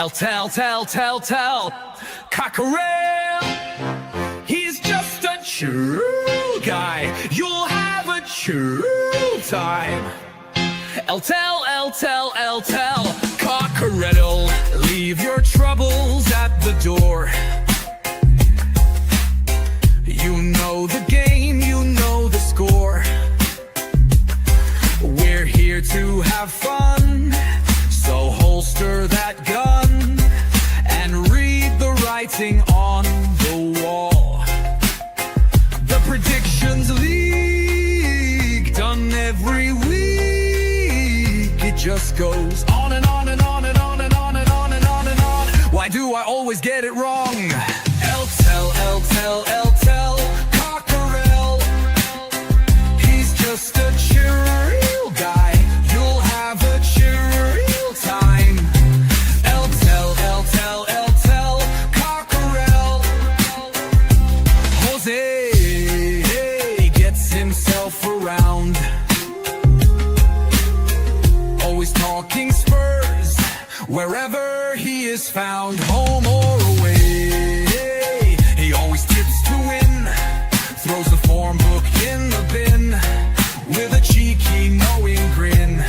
Tell, Cockerel. He's just a true guy. You'll have a true time. Tell, Cockerel. Leave your troubles at the door. You know the game, you know the score. We're here to have fun, so holster that gun and read the writing on the wall. The predictions leak, done every week. It just goes on and on and on and on and on and on and on and on. Why do I always get it wrong? Tell, Cockerel. He's just a chill guy. You'll have a chill time. Tell, Cockerel. Jose gets himself around. Always talking Spurs, wherever he is found, home or away. He always tips to win, throws the form book in the bin with a cheeky knowing grin.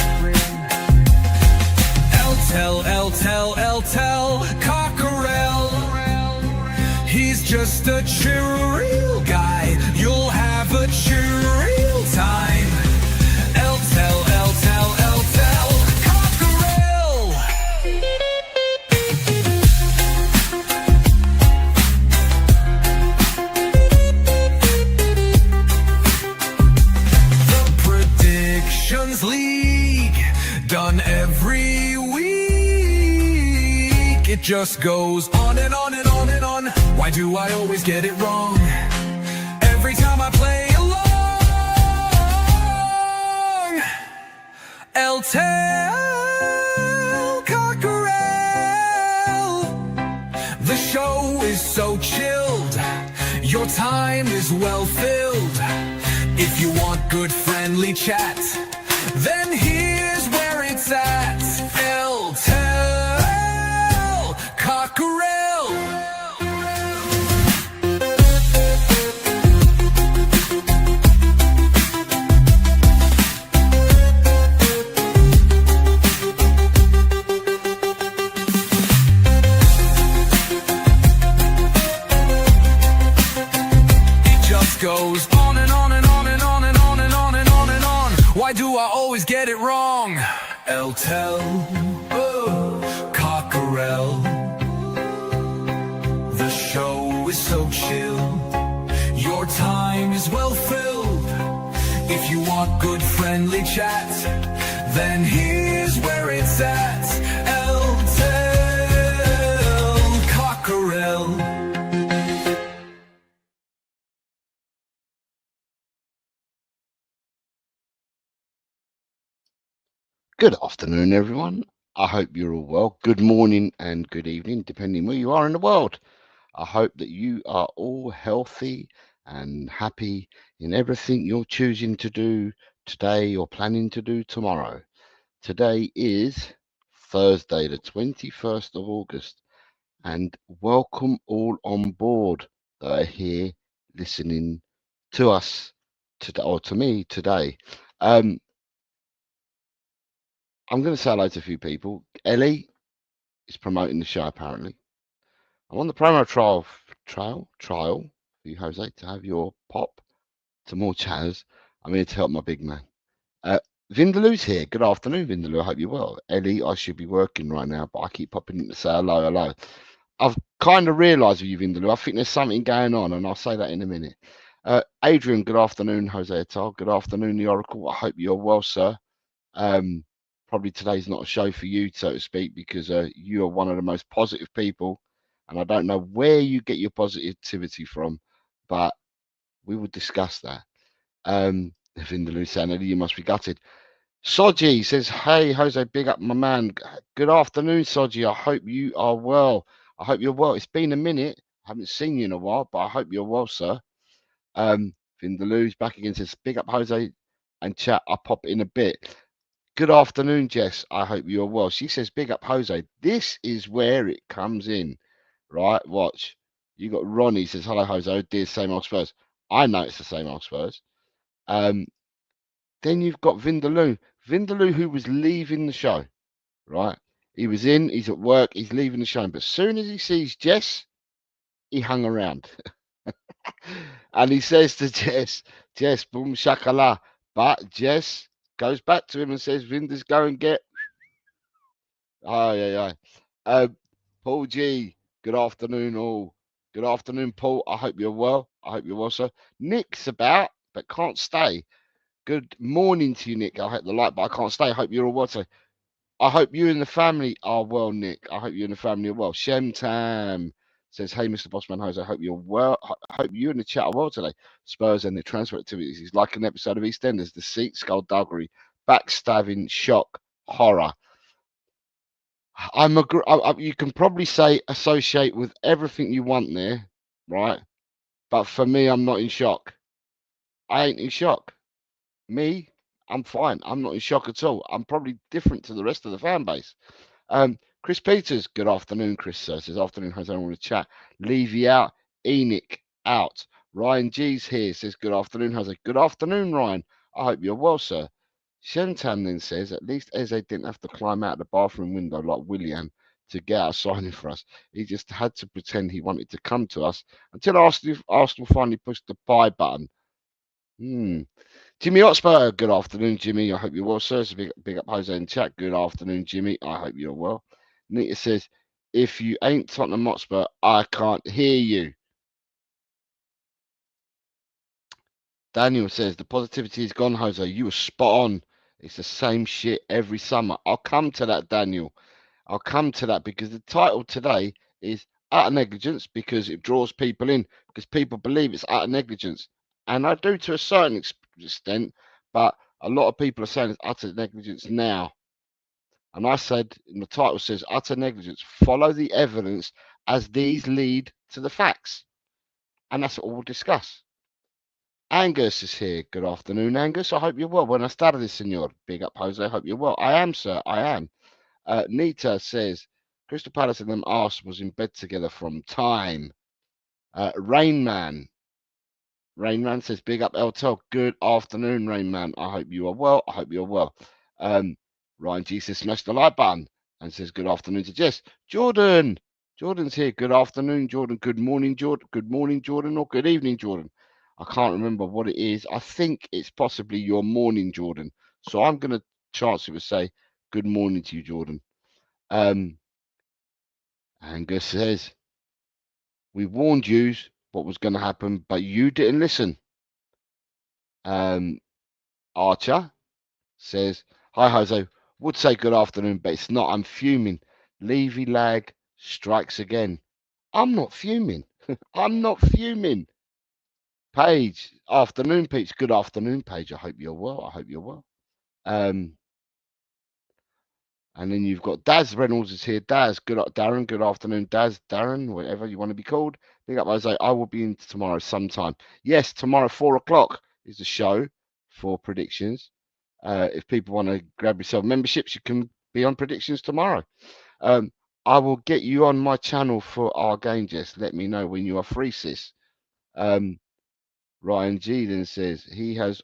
Tell, Cockerel. He's just a chill guy. You'll have a chill time. Tell, Cockerel. The Predictions League, done every week. It just goes on and on and on and on. Why do I always get it wrong? Every time I play along. Tell, Cockerel. The show is so chilled, your time is well filled. If you want good friendly chat, then here's where it's at. Tell, Cockerel. It just goes on and on and on and on and on and on and on and on. Why do I always get it wrong? Tell, Cockerel. The show is so chill, your time is well filled. If you want good friendly chat, then here's where it's at. Tell, Cockerel. Good afternoon, everyone. I hope you're all well. Good morning and good evening, depending where you are in the world. I hope that you are all healthy and happy in everything you're choosing to do today or planning to do tomorrow. Today is Thursday, the 21st of August, and welcome all on board that are here listening to us today, or to me today. I'm going to say hello to a few people. Ellie is promoting the show, apparently. I'm on the promo trial for you, Jose, to have your pop to more chatters. I'm here to help my big man. Vindaloo's here. Good afternoon, Vindaloo. I hope you're well. Ellie, I should be working right now, but I keep popping in to say hello. I've kind of realised with you, Vindaloo, I think there's something going on, and I'll say that in a minute. Adrian, good afternoon. Jose Atal, good afternoon, the Oracle. I hope you're well, sir. Probably today's not a show for you, so to speak, because you are one of the most positive people, and I don't know where you get your positivity from, but we will discuss that. Vindaloo Sanity, you must be gutted. Soji says, hey, Jose, big up my man. Good afternoon, Soji. I hope you are well. I hope you're well. It's been a minute. I haven't seen you in a while, but I hope you're well, sir. Vindaloo's back again, says, big up, Jose, and chat. I'll pop in a bit. Good afternoon, Jess. I hope you're well. She says, big up, Jose. This is where it comes in, right? Watch. You got Ronnie says, hello, Jose. Oh, dear, same old Spurs. I know it's the same old Spurs. Then you've got Vindaloo. Vindaloo, who was leaving the show, right? He was in, he's at work, he's leaving the show. But as soon as he sees Jess, he hung around. And he says to Jess, boom, shakala. But Jess goes back to him and says, Vinder's go and get. Oh, yeah, yeah. Paul G, good afternoon, all. Good afternoon, Paul. I hope you're well. I hope you're well, sir. Nick's about, but can't stay. Good morning to you, Nick. I hit the light, but I can't stay. I hope you're all well. So I hope you and the family are well, Nick. I hope you and the family are well. Shem Tam says, hey, Mr. Bossman Jose, I hope you're well. I hope you and the chat are well today. Spurs and the transfer activities is like an episode of EastEnders. Deceit, skullduggery, backstabbing, shock, horror. You can probably say associate with everything you want there, right? But for me, I'm not in shock. I ain't in shock. Me, I'm fine. I'm not in shock at all. I'm probably different to the rest of the fan base. Chris Peters, good afternoon, Chris says afternoon, Jose, on the chat. Levy out, Enoch out. Ryan G's here, says good afternoon, Jose. Good afternoon, Ryan. I hope you're well, sir. Shentan then says, at least Eze didn't have to climb out the bathroom window like William to get our signing for us. He just had to pretend he wanted to come to us until Arsenal finally pushed the buy button. Jimmy Hotspur, good afternoon, Jimmy. I hope you're well, sir. So big up Jose in chat. Good afternoon, Jimmy. I hope you're well. Nita says, if you ain't Tottenham Hotspur, I can't hear you. Daniel says, the positivity is gone, Jose. You were spot on. It's the same shit every summer. I'll come to that, Daniel. I'll come to that because the title today is utter negligence because it draws people in because people believe it's utter negligence. And I do to a certain extent, but a lot of people are saying it's utter negligence now. And I said, and the title says utter negligence, follow the evidence as these lead to the facts. And that's what we'll discuss. Angus is here. Good afternoon, Angus. I hope you're well. Buenas tardes, senor. Big up, Jose. I hope you're well. I am, sir. I am. Nita says, Crystal Palace and them arse was in bed together from time. Rainman says, big up LTL. Good afternoon, Rainman. I hope you are well. I hope you're well. Ryan G says, smash the like button and says, good afternoon to Jess. Jordan's here. Good afternoon, Jordan. Good morning, Jordan. Good morning, Jordan, or good evening, Jordan. I can't remember what it is. I think it's possibly your morning, Jordan. So I'm going to chance it to say good morning to you, Jordan. Angus says, we warned you what was going to happen, but you didn't listen. Archer says, hi, Jose. Would say good afternoon, but it's not. I'm fuming. Levy lag strikes again. I'm not fuming. I'm not fuming. Paige, afternoon, Peach. Good afternoon, Paige. I hope you're well. I hope you're well. And then you've got Daz Reynolds is here. Daz, Darren, good afternoon. Daz, Darren, whatever you want to be called. Big up, Jose. I will be in tomorrow sometime. Yes, tomorrow, 4 o'clock is the show for predictions. If people want to grab yourself memberships, you can be on predictions tomorrow. I will get you on my channel for our game, Jess. Let me know when you are free, sis. Ryan G then says he has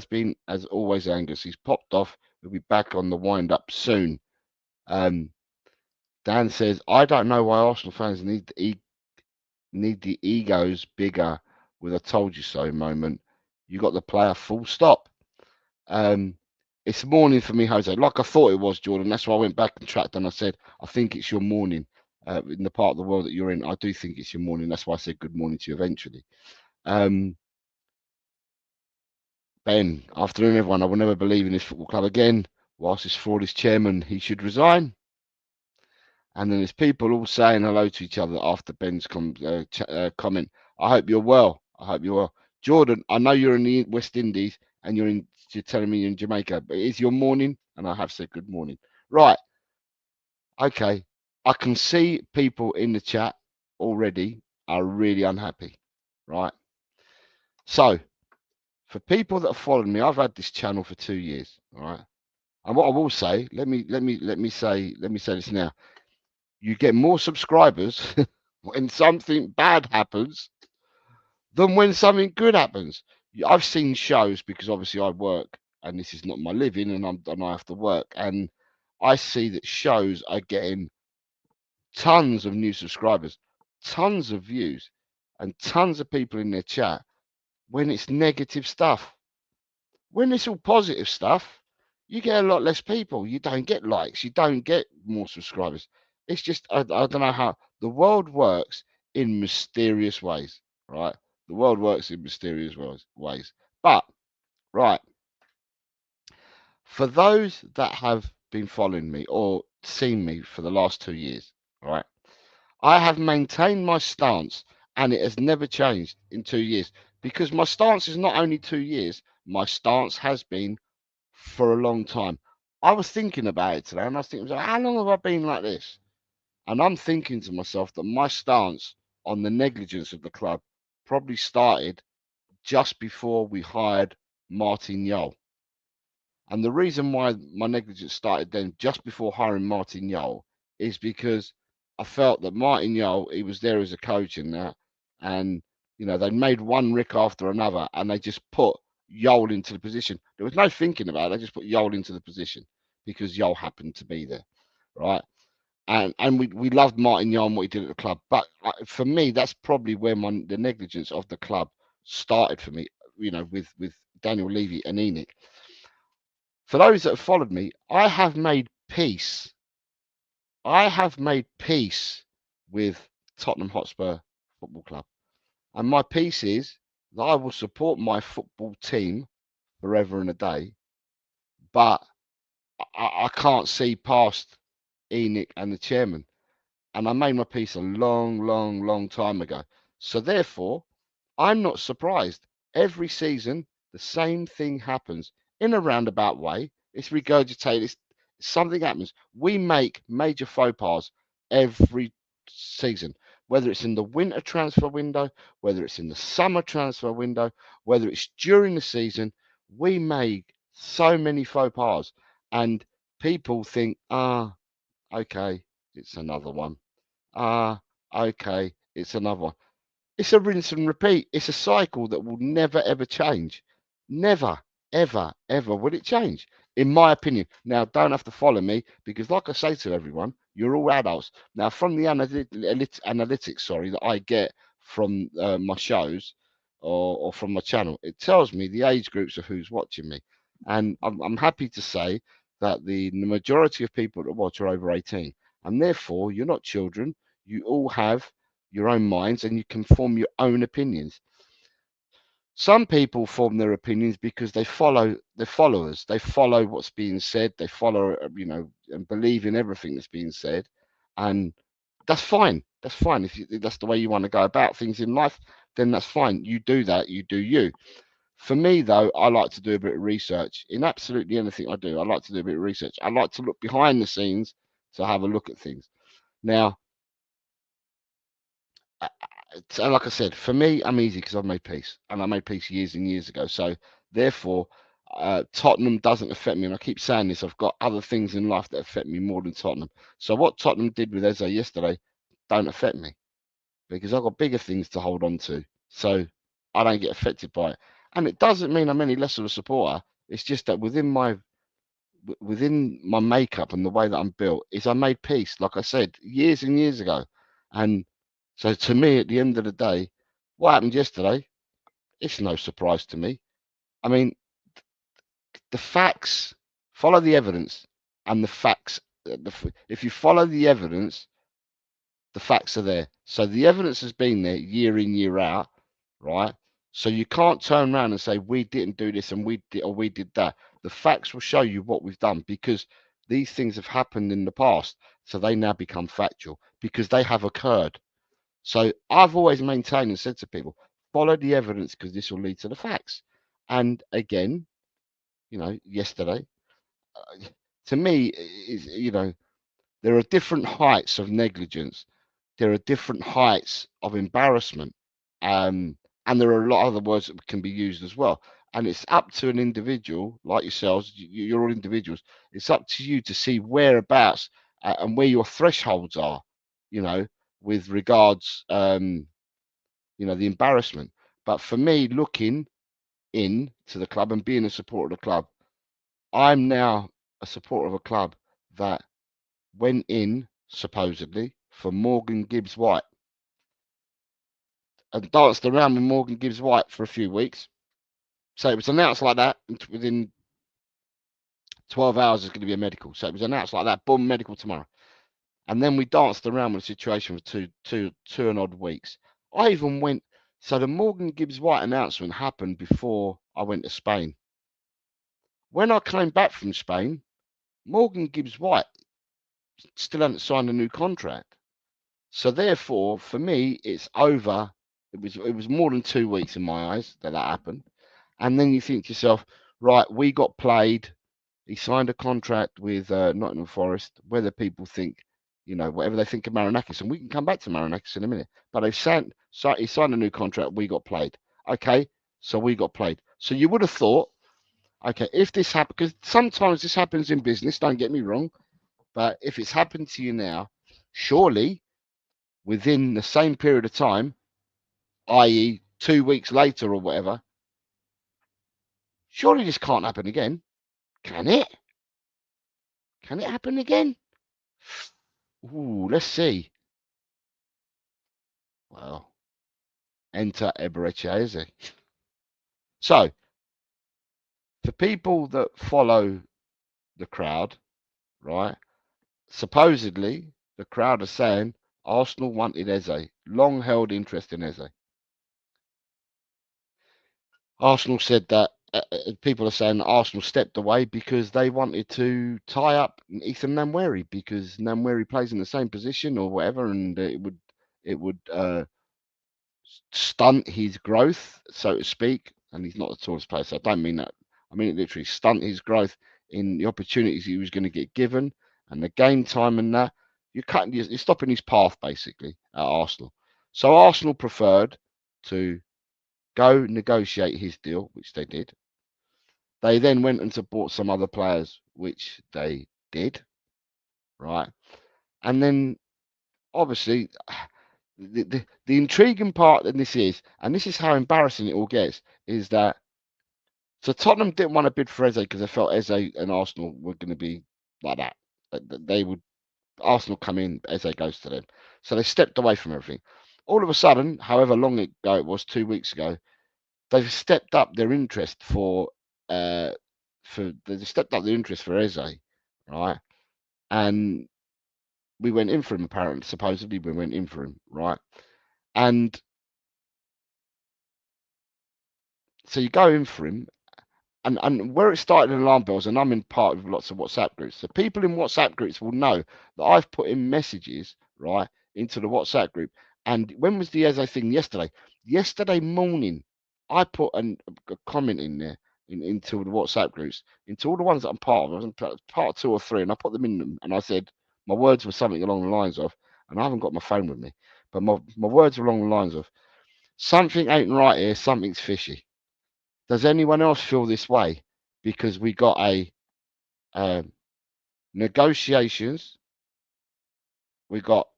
been as always, Angus. He's popped off. We'll be back on the wind up soon. Dan says, I don't know why Arsenal fans need the egos bigger with a told you so moment. You got the player full stop. It's morning for me, Jose. Like I thought it was, Jordan. That's why I went back and tracked and I said, I think it's your morning. In the part of the world that you're in, I do think it's your morning. That's why I said good morning to you eventually. Ben, afternoon, everyone. I will never believe in this football club again. Whilst this fraud is chairman, he should resign. And then there's people all saying hello to each other after Ben's comment. I hope you're well. I hope you're well. Jordan, I know you're in the West Indies and you're telling me you're in Jamaica, but it is your morning, and I have said good morning. Right. Okay. I can see people in the chat already are really unhappy. Right. So For people that have followed me, I've had this channel for 2 years, all right? And what I will say, let me say this now. You get more subscribers when something bad happens than when something good happens. I've seen shows because obviously I work and this is not my living and I have to work. And I see that shows are getting tons of new subscribers, tons of views, and tons of people in their chat when it's negative stuff. When it's all positive stuff, you get a lot less people. You don't get likes. You don't get more subscribers. It's just, I don't know how the world works in mysterious ways, right? The world works in mysterious ways. But, right, for those that have been following me or seen me for the last 2 years, right, I have maintained my stance and it has never changed in 2 years because my stance is not only 2 years, my stance has been for a long time. I was thinking about it today and I was thinking, how long have I been like this? And I'm thinking to myself that my stance on the negligence of the club probably started just before we hired Martin Jol. And the reason why my negligence started then, just before hiring Martin Jol, is because I felt that Martin Jol, he was there as a coach in that, and they made one Rick after another, and they just put Jol into the position. There was no thinking about it; they just put Jol into the position because Jol happened to be there, right? And we loved Martin Jol and what he did at the club, but for me, that's probably where the negligence of the club started for me. With Daniel Levy and Enoch. For those that have followed me, I have made peace. I have made peace with Tottenham Hotspur Football Club. And my peace is that I will support my football team forever and a day, but I can't see past Enoch and the chairman. And I made my peace a long, long, long time ago. So therefore, I'm not surprised. Every season, the same thing happens in a roundabout way. It's regurgitated. Something happens. We make major faux pas every season, whether it's in the winter transfer window, whether it's in the summer transfer window, whether it's during the season. We make so many faux pas, and people think, okay, it's another one. Okay, it's another one. It's a rinse and repeat. It's a cycle that will never ever change. Never, ever, ever will it change, in my opinion. Now, don't have to follow me because, like I say to everyone, you're all adults. Now, from the analytics, sorry, that I get from my shows or from my channel, it tells me the age groups of who's watching me, and I'm happy to say that the majority of people that watch are over 18, and therefore you're not children. You all have your own minds and you can form your own opinions. Some people form their opinions because they follow their followers. They follow what's being said. They follow, and believe in everything that's being said. And that's fine. That's fine. If that's the way you want to go about things in life, then that's fine. You do that. You do you. For me, though, I like to do a bit of research in absolutely anything I do. I like to do a bit of research. I like to look behind the scenes to have a look at things. Now, so like I said, for me, I'm easy because I've made peace, and I made peace years and years ago. So therefore, Tottenham doesn't affect me. And I keep saying this: I've got other things in life that affect me more than Tottenham. So what Tottenham did with Eze yesterday don't affect me because I've got bigger things to hold on to. So I don't get affected by it, and it doesn't mean I'm any less of a supporter. It's just that within my makeup and the way that I'm built is I made peace, like I said, years and years ago. And so to me, at the end of the day, what happened yesterday, it's no surprise to me. I mean, the facts, follow the evidence, and the facts, if you follow the evidence, the facts are there. So the evidence has been there year in, year out, right? So you can't turn around and say we didn't do this and we did that. The facts will show you what we've done because these things have happened in the past. So they now become factual because they have occurred. So I've always maintained and said to people, follow the evidence because this will lead to the facts. And again, yesterday, to me, there are different heights of negligence. There are different heights of embarrassment. And there are a lot of other words that can be used as well. And it's up to an individual like yourselves. You're all individuals. It's up to you to see whereabouts and where your thresholds are, you know, with regards, you know, the embarrassment. But for me, looking in to the club and being a supporter of the club, I'm now a supporter of a club that went in supposedly for Morgan Gibbs White and danced around with Morgan Gibbs White for a few weeks. So it was announced like that, and within 12 hours is going to be a medical. So it was announced like that, boom, medical tomorrow. And then we danced around with the situation for two and odd weeks. I even went, so the Morgan Gibbs White announcement happened before I went to Spain. When I came back from Spain, Morgan Gibbs White still hadn't signed a new contract. So therefore, for me, it's over. It was more than 2 weeks in my eyes that happened. And then you think to yourself, right, we got played. He signed a contract with Nottingham Forest. Whether people think, you know, whatever they think of Marinakis, and we can come back to Marinakis in a minute. But he signed a new contract. We got played. Okay, so we got played. So you would have thought, okay, if this happened, because sometimes this happens in business. Don't get me wrong, but if it's happened to you now, surely within the same period of time, i.e., 2 weeks later or whatever, surely this can't happen again, can it? Can it happen again? Ooh, let's see. Well, enter Eberechi. So, for people that follow the crowd, right, supposedly the crowd are saying Arsenal wanted Eze, long held interest in Eze. Arsenal said that people are saying that Arsenal stepped away because they wanted to tie up Ethan Nwaneri because Nwaneri plays in the same position or whatever, and it would stunt his growth, so to speak. And he's not the tallest player, so I don't mean that. I mean it literally stunt his growth in the opportunities he was going to get given and the game time and that. You're stopping his path basically at Arsenal. So Arsenal preferred to go negotiate his deal, which they did. They then went and bought some other players, which they did, right? And then obviously the intriguing part in this is, and this is how embarrassing it all gets, is that so Tottenham didn't want to bid for Eze because they felt Eze and Arsenal were going to be like that. They would Arsenal come in, Eze goes to them. So they stepped away from everything. All of a sudden, however long ago it was, 2 weeks ago, they've stepped up their interest they stepped up their interest for Eze, right? And we went in for him apparently. Supposedly we went in for him, right? And so you go in for him, and where it started in alarm bells, and I'm in part of lots of WhatsApp groups. So people in WhatsApp groups will know that I've put in messages, right, into the WhatsApp group. And when was the Eze thing yesterday? Yesterday morning, I put a comment in there into the WhatsApp groups, into all the ones that I'm part of. I was part of 2 or 3, and I put them in them. And I said my words were something along the lines of, and I haven't got my phone with me, but my words were along the lines of, something ain't right here, something's fishy. Does anyone else feel this way? Because we got negotiations, we got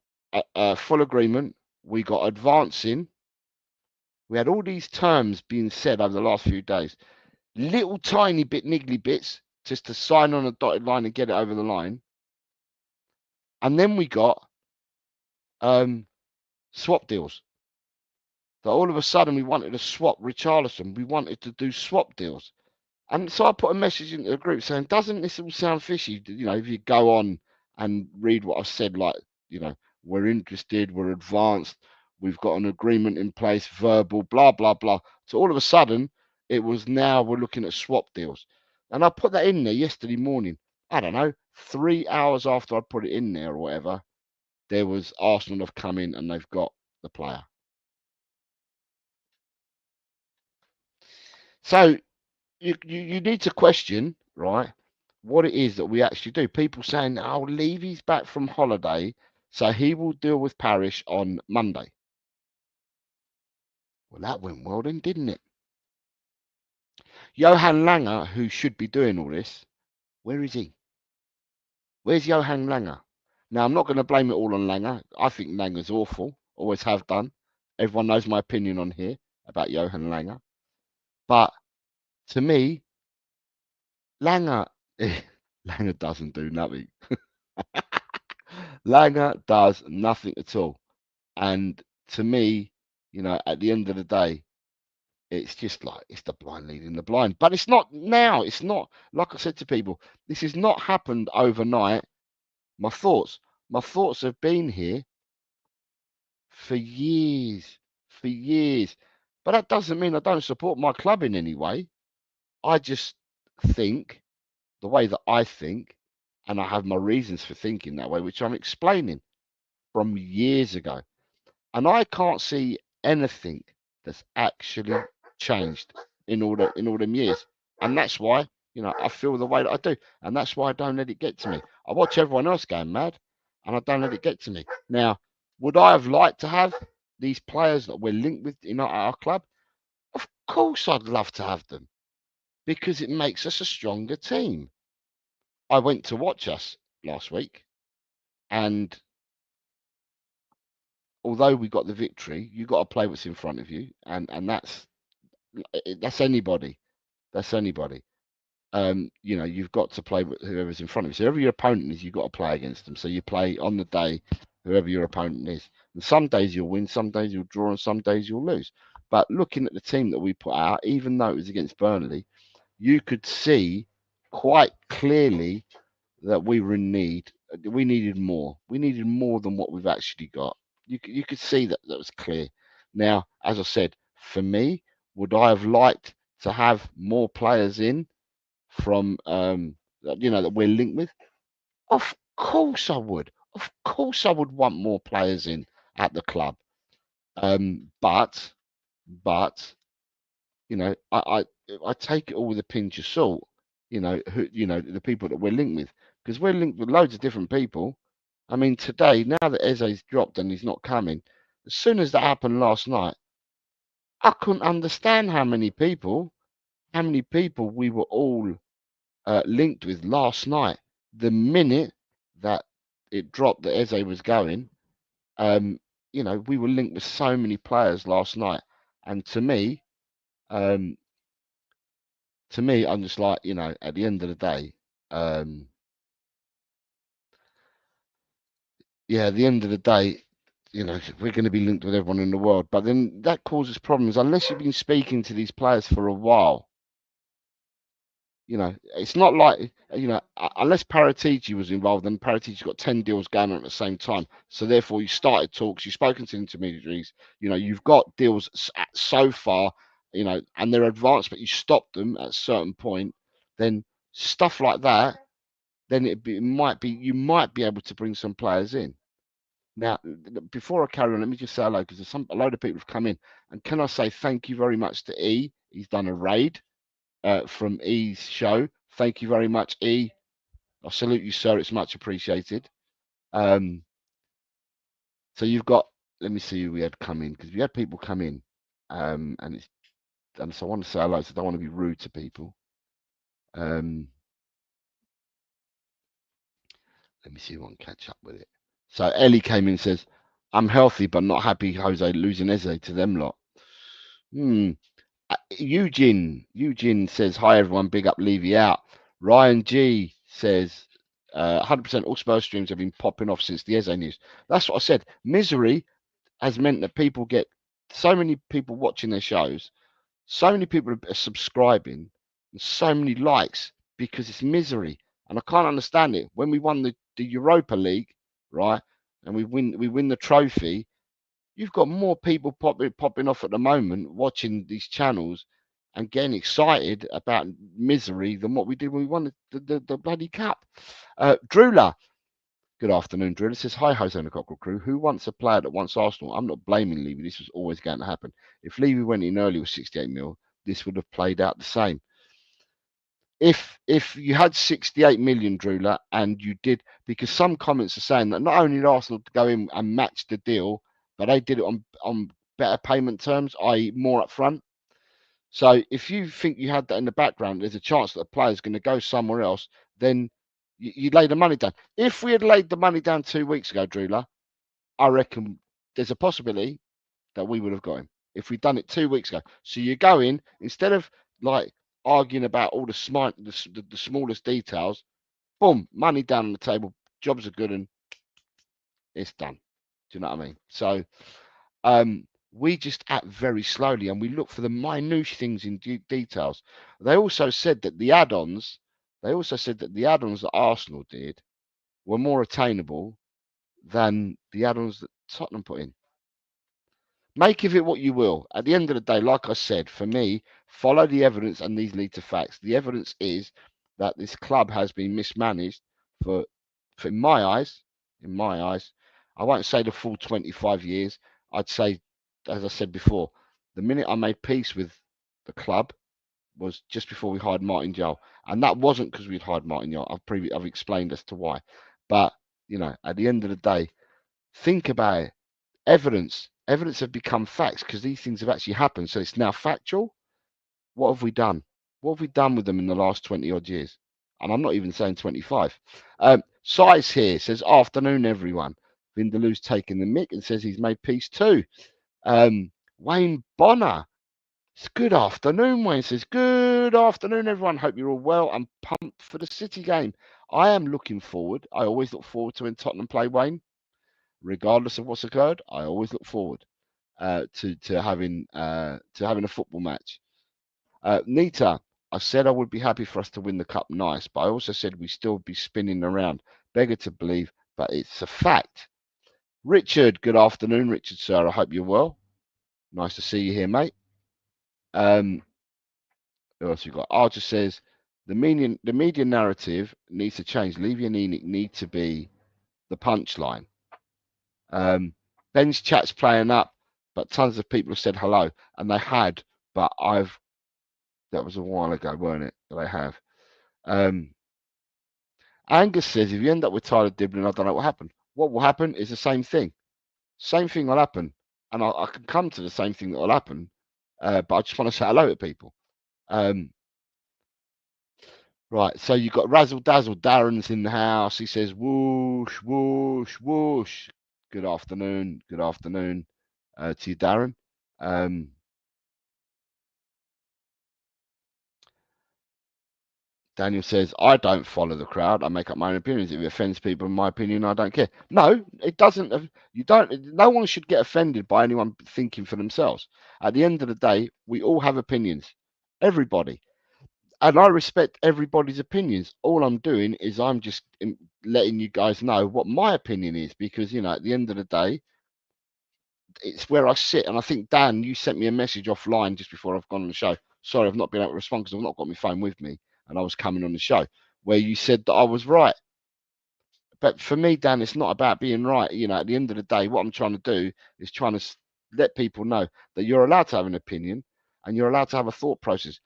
a full agreement, we got advancing. We had all these terms being said over the last few days. Little tiny bit niggly bits just to sign on a dotted line and get it over the line. And then we got swap deals. That all of a sudden we wanted to swap Richarlison. We wanted to do swap deals. And so I put a message into the group saying, doesn't this all sound fishy? You know, if you go on and read what I said, like, you know, we're interested, we're advanced, we've got an agreement in place, verbal, blah, blah, blah. So all of a sudden, it was now we're looking at swap deals. And I put that in there yesterday morning. I don't know, 3 hours after I put it in there or whatever, there was Arsenal have come in and they've got the player. So you need to question, right, what it is that we actually do. People saying, oh, Levy's back from holiday, so he will deal with Parish on Monday. Well, that went well then, didn't it? Johan Langer, who should be doing all this, where is he? Where's Johan Langer? Now, I'm not going to blame it all on Langer. I think Langer's awful, always have done. Everyone knows my opinion on here about Johan Langer. But to me, Langer, Langer doesn't do nothing. Langer does nothing at all. And to me, at the end of the day, it's just like it's the blind leading the blind. But it's not now. It's not, like I said to people, this has not happened overnight. My thoughts have been here for years, for years. But that doesn't mean I don't support my club in any way. I just think the way that I think, and I have my reasons for thinking that way, which I'm explaining from years ago. And I can't see anything that's actually changed in all them years. And that's why, I feel the way that I do. And that's why I don't let it get to me. I watch everyone else going mad and I don't let it get to me. Now, would I have liked to have these players that we're linked with in our club? Of course I'd love to have them because it makes us a stronger team. I went to watch us last week, and although we got the victory, you got to play what's in front of you, and that's anybody. That's anybody. You've got to play with whoever's in front of you. So whoever your opponent is, you've got to play against them. So you play on the day whoever your opponent is. And some days you'll win, some days you'll draw, and some days you'll lose. But looking at the team that we put out, even though it was against Burnley, you could see quite clearly that we were in need. We needed more. We needed more than what we've actually got. You could see that was clear. Now, as I said, for me, would I have liked to have more players in from that we're linked with? Of course I would. Of course I would want more players in at the club. But I take it all with a pinch of salt. The people that we're linked with, because we're linked with loads of different people. I mean, today, now that Eze's dropped and he's not coming, as soon as that happened last night, I couldn't understand how many people we were all linked with last night. The minute that it dropped that Eze was going, we were linked with so many players last night, and to me, I'm just like, at the end of the day, at the end of the day, we're going to be linked with everyone in the world. But then that causes problems unless you've been speaking to these players for a while. It's not like, unless Paratici was involved, and Paratici's got 10 deals going on at the same time. So therefore, you started talks, you've spoken to intermediaries, you've got deals so far, and they're advanced, but you stopped them at a certain point. Then stuff like that, then you might be able to bring some players in. Now, before I carry on, let me just say hello, because there's a load of people have come in. And can I say thank you very much to E? He's done a raid from E's show. Thank you very much, E. I salute you, sir. It's much appreciated. So you've got, let me see who we had come in, because we had people come in. And so I want to say hello, so I don't want to be rude to people. Let me see if I can catch up with it. So Ellie came in and says, I'm healthy but not happy Jose losing Eze to them lot. Eugene says, hi everyone, big up Levy out. Ryan G says, 100% all Spurs streams have been popping off since the Eze news. That's what I said. Misery has meant that people get so many people watching their shows, so many people are subscribing, and so many likes because it's misery. And I can't understand it. When we won the Europa League, right, and we win the trophy, you've got more people popping off at the moment watching these channels and getting excited about misery than what we did when we won the bloody cup. Drula, good afternoon, Drula says, hi, Jose and the Cockerel crew. Who wants a player that wants Arsenal? I'm not blaming Levy. This was always going to happen. If Levy went in early with 68 mil, this would have played out the same. If you had 68 million, Drula, and you did, because some comments are saying that not only did Arsenal go in and match the deal, but they did it on better payment terms, i.e. more up front. So if you think you had that in the background, there's a chance that the player's going to go somewhere else, then you lay the money down. If we had laid the money down 2 weeks ago, Drewler, I reckon there's a possibility that we would have got him if we'd done it 2 weeks ago. So you go in, instead of like arguing about all the smallest details, boom, money down on the table, jobs are good, and it's done. Do you know what I mean? So we just act very slowly and we look for the minute things in details. They also said that the add-ons, that Arsenal did were more attainable than the add-ons that Tottenham put in. Make of it what you will. At the end of the day, like I said, for me, follow the evidence and these lead to facts. The evidence is that this club has been mismanaged for in my eyes, I won't say the full 25 years. I'd say, as I said before, the minute I made peace with the club was just before we hired Martin Jol. And that wasn't because we'd hired Martin Jol. I've explained as to why. But, at the end of the day, think about it. Evidence have become facts because these things have actually happened. So it's now factual. What have we done? What have we done with them in the last 20 odd years? And I'm not even saying 25. Size here says, afternoon, everyone. Vindaloo's taking the mic and says he's made peace too. Wayne Bonner. It's good afternoon, Wayne says, good afternoon, everyone. Hope you're all well. I'm pumped for the City game. I am looking forward. I always look forward to when Tottenham play, Wayne. Regardless of what's occurred, I always look forward to having a football match. Nita, I said I would be happy for us to win the cup, nice, but I also said we still be spinning around. Beggar to believe, but it's a fact. Richard, good afternoon, Richard, sir. I hope you're well. Nice to see you here, mate. Who else we got? Archer says the media narrative needs to change. Levy and Enoch need to be the punchline. Ben's chat's playing up, but tons of people have said hello, and they had, but that was a while ago, weren't it? They have. Angus says, if you end up with Tyler Diblin, I don't know what happened. What will happen is the same thing. Same thing will happen. And I can come to the same thing that will happen, but I just want to say hello to people. Right, so you've got Razzle Dazzle. Darren's in the house. He says, whoosh, whoosh, whoosh. Good afternoon. Good afternoon to you, Darren. Daniel says, I don't follow the crowd. I make up my own opinions. If it offends people, in my opinion, I don't care. No, it doesn't. No one should get offended by anyone thinking for themselves. At the end of the day, we all have opinions. Everybody. And I respect everybody's opinions. All I'm doing is I'm just letting you guys know what my opinion is because, at the end of the day, it's where I sit. And I think, Dan, you sent me a message offline just before I've gone on the show. Sorry, I've not been able to respond because I've not got my phone with me and I was coming on the show where you said that I was right. But for me, Dan, it's not about being right. At the end of the day, what I'm trying to do is trying to let people know that you're allowed to have an opinion and you're allowed to have a thought process.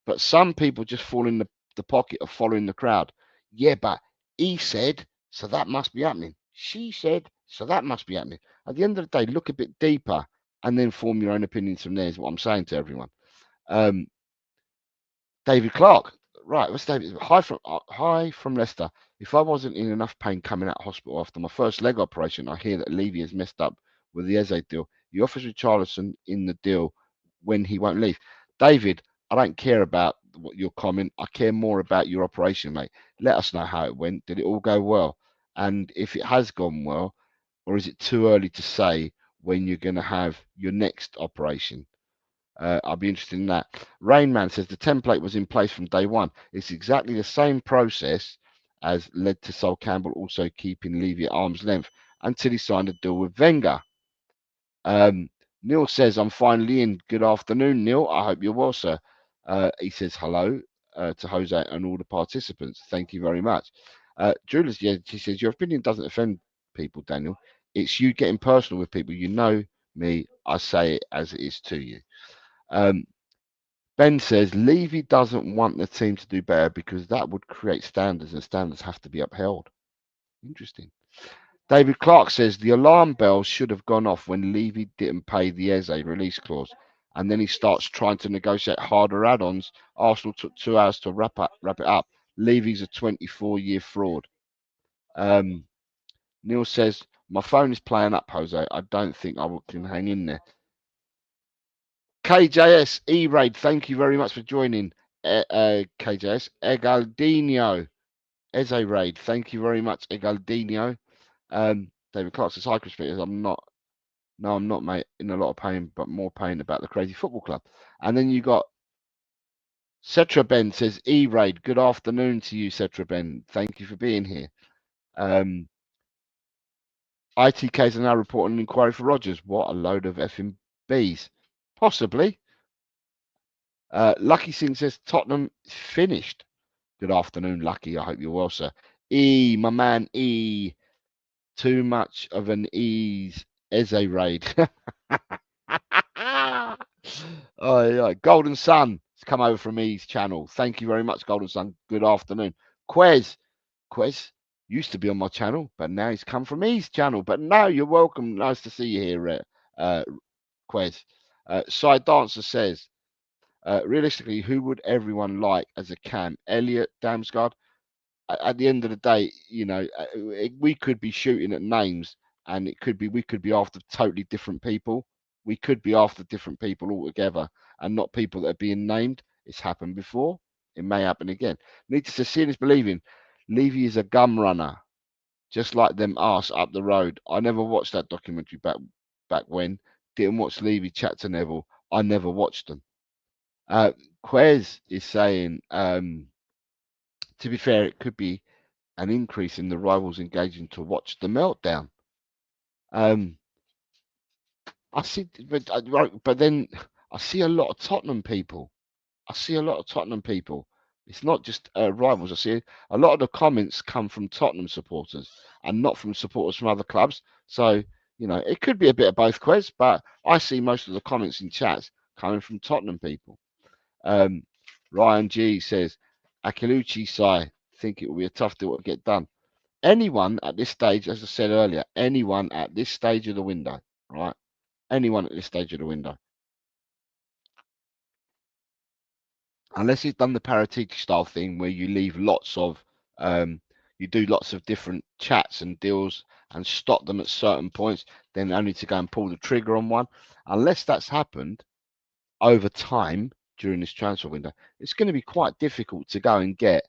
But some people just fall in the pocket of following the crowd. Yeah, but he said, so that must be happening. She said, so that must be happening. At the end of the day, look a bit deeper and then form your own opinions from there is what I'm saying to everyone. David Clark. Right, what's David? Hi from Leicester. If I wasn't in enough pain coming out of hospital after my first leg operation, I hear that Levy has messed up with the Eze deal. He offers Richarlison in the deal when he won't leave. David, I don't care about what your comment. I care more about your operation, mate. Let us know how it went. Did it all go well? And if it has gone well, or is it too early to say when you're going to have your next operation? I'll be interested in that. Rainman says the template was in place from day one. It's exactly the same process as led to Sol Campbell also keeping Levy at arm's length until he signed a deal with Wenger. Neil says, I'm finally in. Good afternoon, Neil. I hope you're well, sir. He says hello to Jose and all the participants. Thank you very much. Julius, yeah, she says, your opinion doesn't offend people, Daniel. It's you getting personal with people. You know me. I say it as it is to you. Ben says Levy doesn't want the team to do better because that would create standards and standards have to be upheld. Interesting. David Clark says the alarm bells should have gone off when Levy didn't pay the Eze release clause and then he starts trying to negotiate harder add-ons. Arsenal took 2 hours to wrap it up. Levy's a 24-year fraud. Neil says, my phone is playing up, Jose. I don't think I can hang in there. KJS E-Raid, thank you very much for joining. KJS Egaldino Eze Raid, thank you very much, Egaldino. David Clark says, hi, Chris Peters. I'm not, mate, in a lot of pain, but more pain about the crazy football club. And then you got Cetra Ben says, E-Raid, good afternoon to you, Cetra Ben. Thank you for being here. ITKs are now reporting an inquiry for Rodgers. What a load of effing bees. Possibly. Lucky Singh says, Tottenham is finished. Good afternoon, Lucky. I hope you're well, sir. E, my man, E. Too much of an ease as a raid. Oh, yeah. Golden Sun has come over from E's channel. Thank you very much, Golden Sun. Good afternoon. Quez used to be on my channel, but now he's come from E's channel. But no, you're welcome. Nice to see you here, Quez. Side Dancer says, realistically, who would everyone like as a cam? Elliot, Damsgaard? At the end of the day, you know, we could be shooting at names, and we could be after totally different people. We could be after different people altogether, and not people that are being named. It's happened before. It may happen again. Need to seeing is believing. Levy is a gum runner, just like them arse up the road. I never watched that documentary back when. Didn't watch Levy chat to Neville. I never watched them. Quez is saying, to be fair, it could be an increase in the rivals engaging to watch the meltdown. I see, but then I see a lot of Tottenham people. It's not just rivals. I see a lot of the comments come from Tottenham supporters and not from supporters from other clubs. So, you know, it could be a bit of both, Quez, but I see most of the comments in chats coming from Tottenham people. Ryan G says, Akiluchi Sai, think it will be a tough deal to get done. Anyone at this stage, as I said earlier, anyone at this stage of the window, right? Anyone at this stage of the window. Unless he's done the Paratiti style thing where you leave lots of, you do lots of different chats and deals and stop them at certain points, then only to go and pull the trigger on one. Unless that's happened over time during this transfer window, it's going to be quite difficult to go and get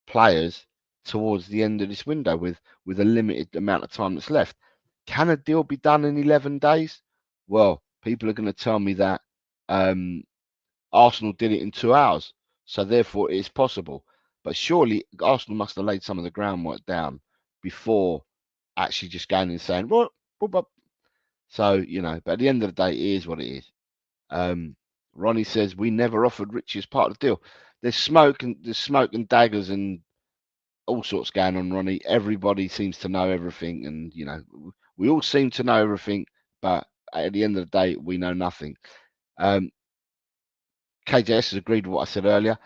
players towards the end of this window with a limited amount of time that's left. Can a deal be done in 11 days? Well, people are going to tell me that Arsenal did it in 2 hours, so therefore it's possible. But surely Arsenal must have laid some of the groundwork down before actually just going and saying, well, so, you know, but at the end of the day, it is what it is. Ronnie says, we never offered Richie as part of the deal. There's smoke and daggers and all sorts going on, Ronnie. Everybody seems to know everything, and you know, we all seem to know everything, but at the end of the day, we know nothing. KJS has agreed with what I said earlier.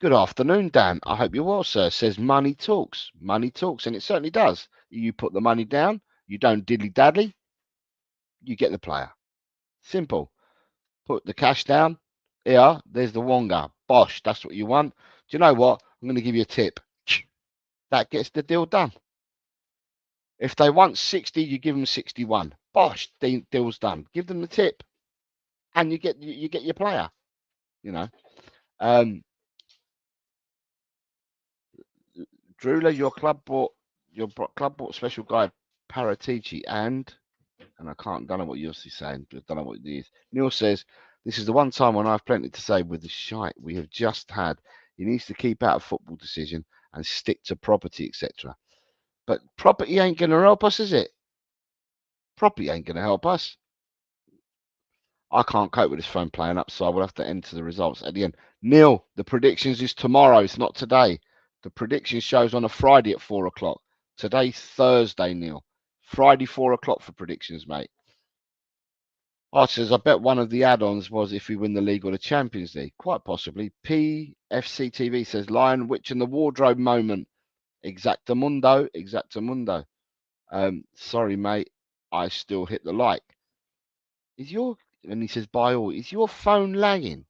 Good afternoon, Dan. I hope you're well, sir. Says money talks, and it certainly does. You put the money down, you don't diddly daddly, you get the player. Simple. Put the cash down. Here, there's the Wonga. Bosh, that's what you want. Do you know what? I'm going to give you a tip. That gets the deal done. If they want 60, you give them 61. Bosh, deal's done. Give them the tip, and you get your player. You know, Drula, your club bought special guy Paratici and I don't know what Yossi's saying. I don't know what it is. Neil says this is the one time when I have plenty to say with the shite we have just had. He needs to keep out of football decision and stick to property, etc. But property ain't going to help us, is it? Property ain't going to help us. I can't cope with this phone playing up, so I will have to enter the results at the end. Neil, the predictions is tomorrow. It's not today. The prediction shows on a Friday at 4 o'clock. Today's Thursday, Neil. Friday, 4 o'clock for predictions, mate. Art says, I bet one of the add-ons was if we win the league or the Champions League. Quite possibly. PFC TV says, Lion Witch in the wardrobe moment. Exactamundo. Sorry, mate. I still hit the like. Is your and he says, by all, is your phone lagging?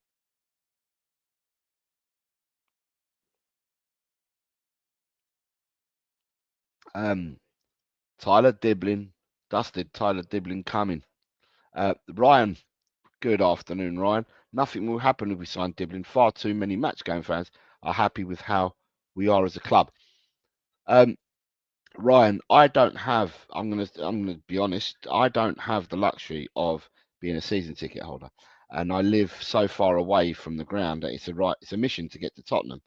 Tyler Diblin, dusted. Tyler Diblin coming. Ryan, good afternoon, Ryan. Nothing will happen if we sign Diblin. Far too many match game fans are happy with how we are as a club. Ryan, I don't have. I'm gonna be honest. I don't have the luxury of being a season ticket holder, and I live so far away from the ground that it's a mission to get to Tottenham.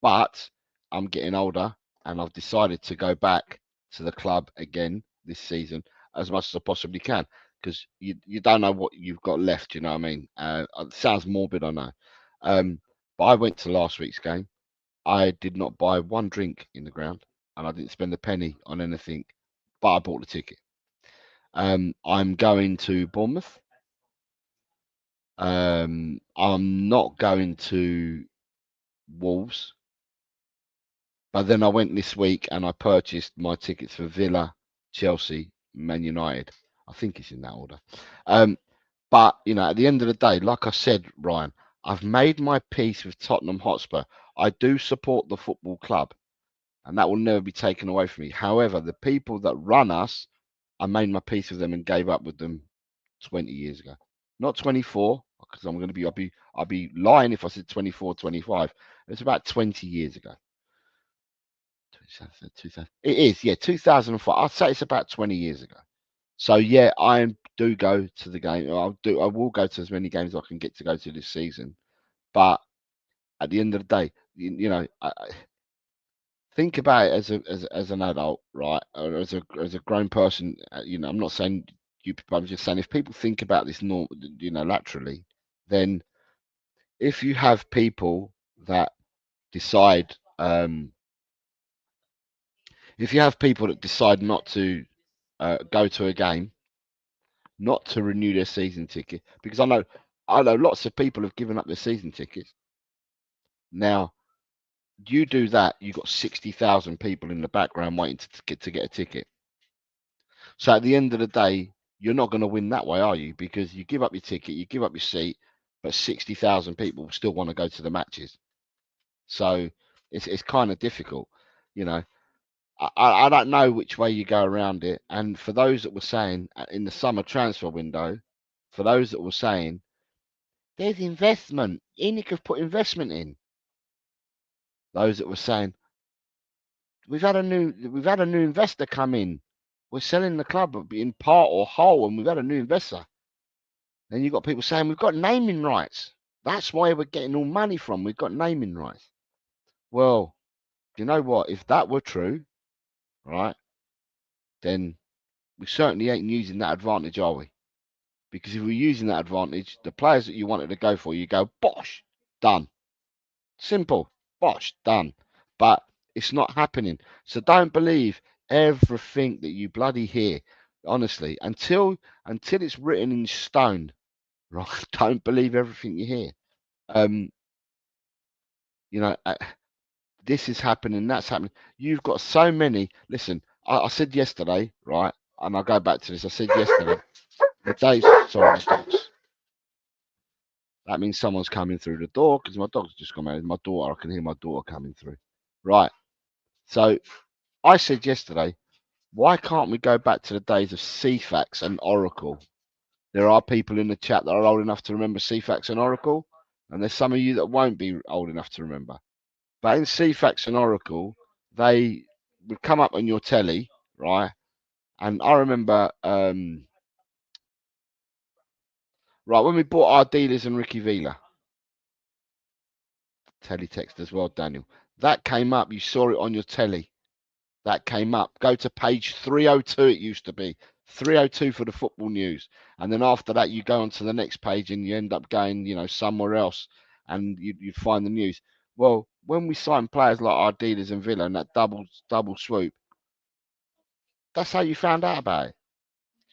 But I'm getting older, and I've decided to go back to the club again this season as much as I possibly can, because you don't know what you've got left. You know what I mean? It sounds morbid, I know. But I went to last week's game. I did not buy one drink in the ground, and I didn't spend a penny on anything, but I bought the ticket. I'm going to Bournemouth. I'm not going to Wolves, but then I went this week and I purchased my tickets for Villa, Chelsea, Man United. I think it's in that order. But at the end of the day, like I said, Ryan, I've made my peace with Tottenham Hotspur. I do support the football club, and that will never be taken away from me. However, the people that run us, I made my peace with them and gave up with them 20 years ago. Not 24, because I'll be lying if I said 24, 25. It's about 20 years ago. 2000, it is, yeah, 2004. I'd say it's about 20 years ago. So yeah, I do go to the game. I will go to as many games as I can get to go to this season. But at the end of the day, think about it as an adult, right? Or as a grown person. I'm not saying you, but I'm just saying if people think about this laterally, then if you have people that decide, if you have people that decide not to go to a game, not to renew their season ticket, because I know lots of people have given up their season tickets. Now, you do that, you've got 60,000 people in the background waiting to get a ticket. So at the end of the day, you're not going to win that way, are you? Because you give up your ticket, you give up your seat, but 60,000 people still want to go to the matches. So it's kind of difficult, you know. I don't know which way you go around it. And for those that were saying in the summer transfer window, for those that were saying there's investment, ENIC have put investment in. Those that were saying we've had a new investor come in. We're selling the club in part or whole, and we've had a new investor. Then you've got people saying we've got naming rights. That's why we're getting all money from. We've got naming rights. Well, you know what? If that were true, right, then we certainly ain't using that advantage, are we? Because if we're using that advantage, the players that you wanted to go for, you go, bosh, done. Simple, bosh, done. But it's not happening. So don't believe everything that you bloody hear. Honestly, until it's written in stone, right? Don't believe everything you hear. Um, you know, this is happening, that's happening. You've got so many. Listen, I said yesterday, right? And I'll go back to this. I said yesterday, the days. Sorry, my dogs. That means someone's coming through the door because my dog's just gone out. My daughter, I can hear my daughter coming through. Right. So I said yesterday, why can't we go back to the days of CFAX and Oracle? There are people in the chat that are old enough to remember CFAX and Oracle, and there's some of you that won't be old enough to remember. But in CFAX and Oracle, they would come up on your telly, right? And I remember, right, when we bought our dealers and Ricky Vila, teletext as well, Daniel, that came up. You saw it on your telly. That came up. Go to page 302, it used to be. 302 for the football news. And then after that, you go on to the next page and you end up going, somewhere else and you'd find the news. Well, when we sign players like our dealers and Villa and that double swoop, that's how you found out about it.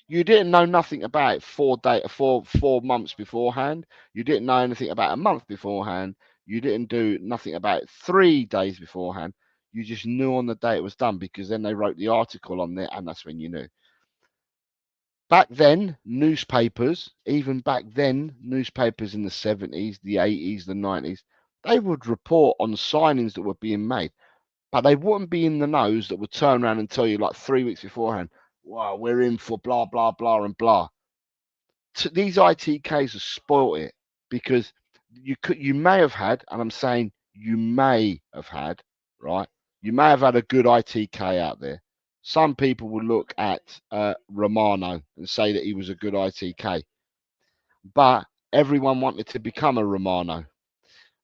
You didn't know nothing about it 4 months beforehand. You didn't know anything about a month beforehand. You didn't do nothing about it 3 days beforehand. You just knew on the day it was done because then they wrote the article on there and that's when you knew. back then, newspapers, even back then, newspapers in the 70s, the 80s, the 90s, they would report on signings that were being made, but they wouldn't be in the knows that would turn around and tell you like 3 weeks beforehand, wow, we're in for blah, blah, blah, and blah. These ITKs have spoilt it, because you may have had, and I'm saying you may have had, right? You may have had a good ITK out there. Some people will look at Romano and say that he was a good ITK, but everyone wanted to become a Romano,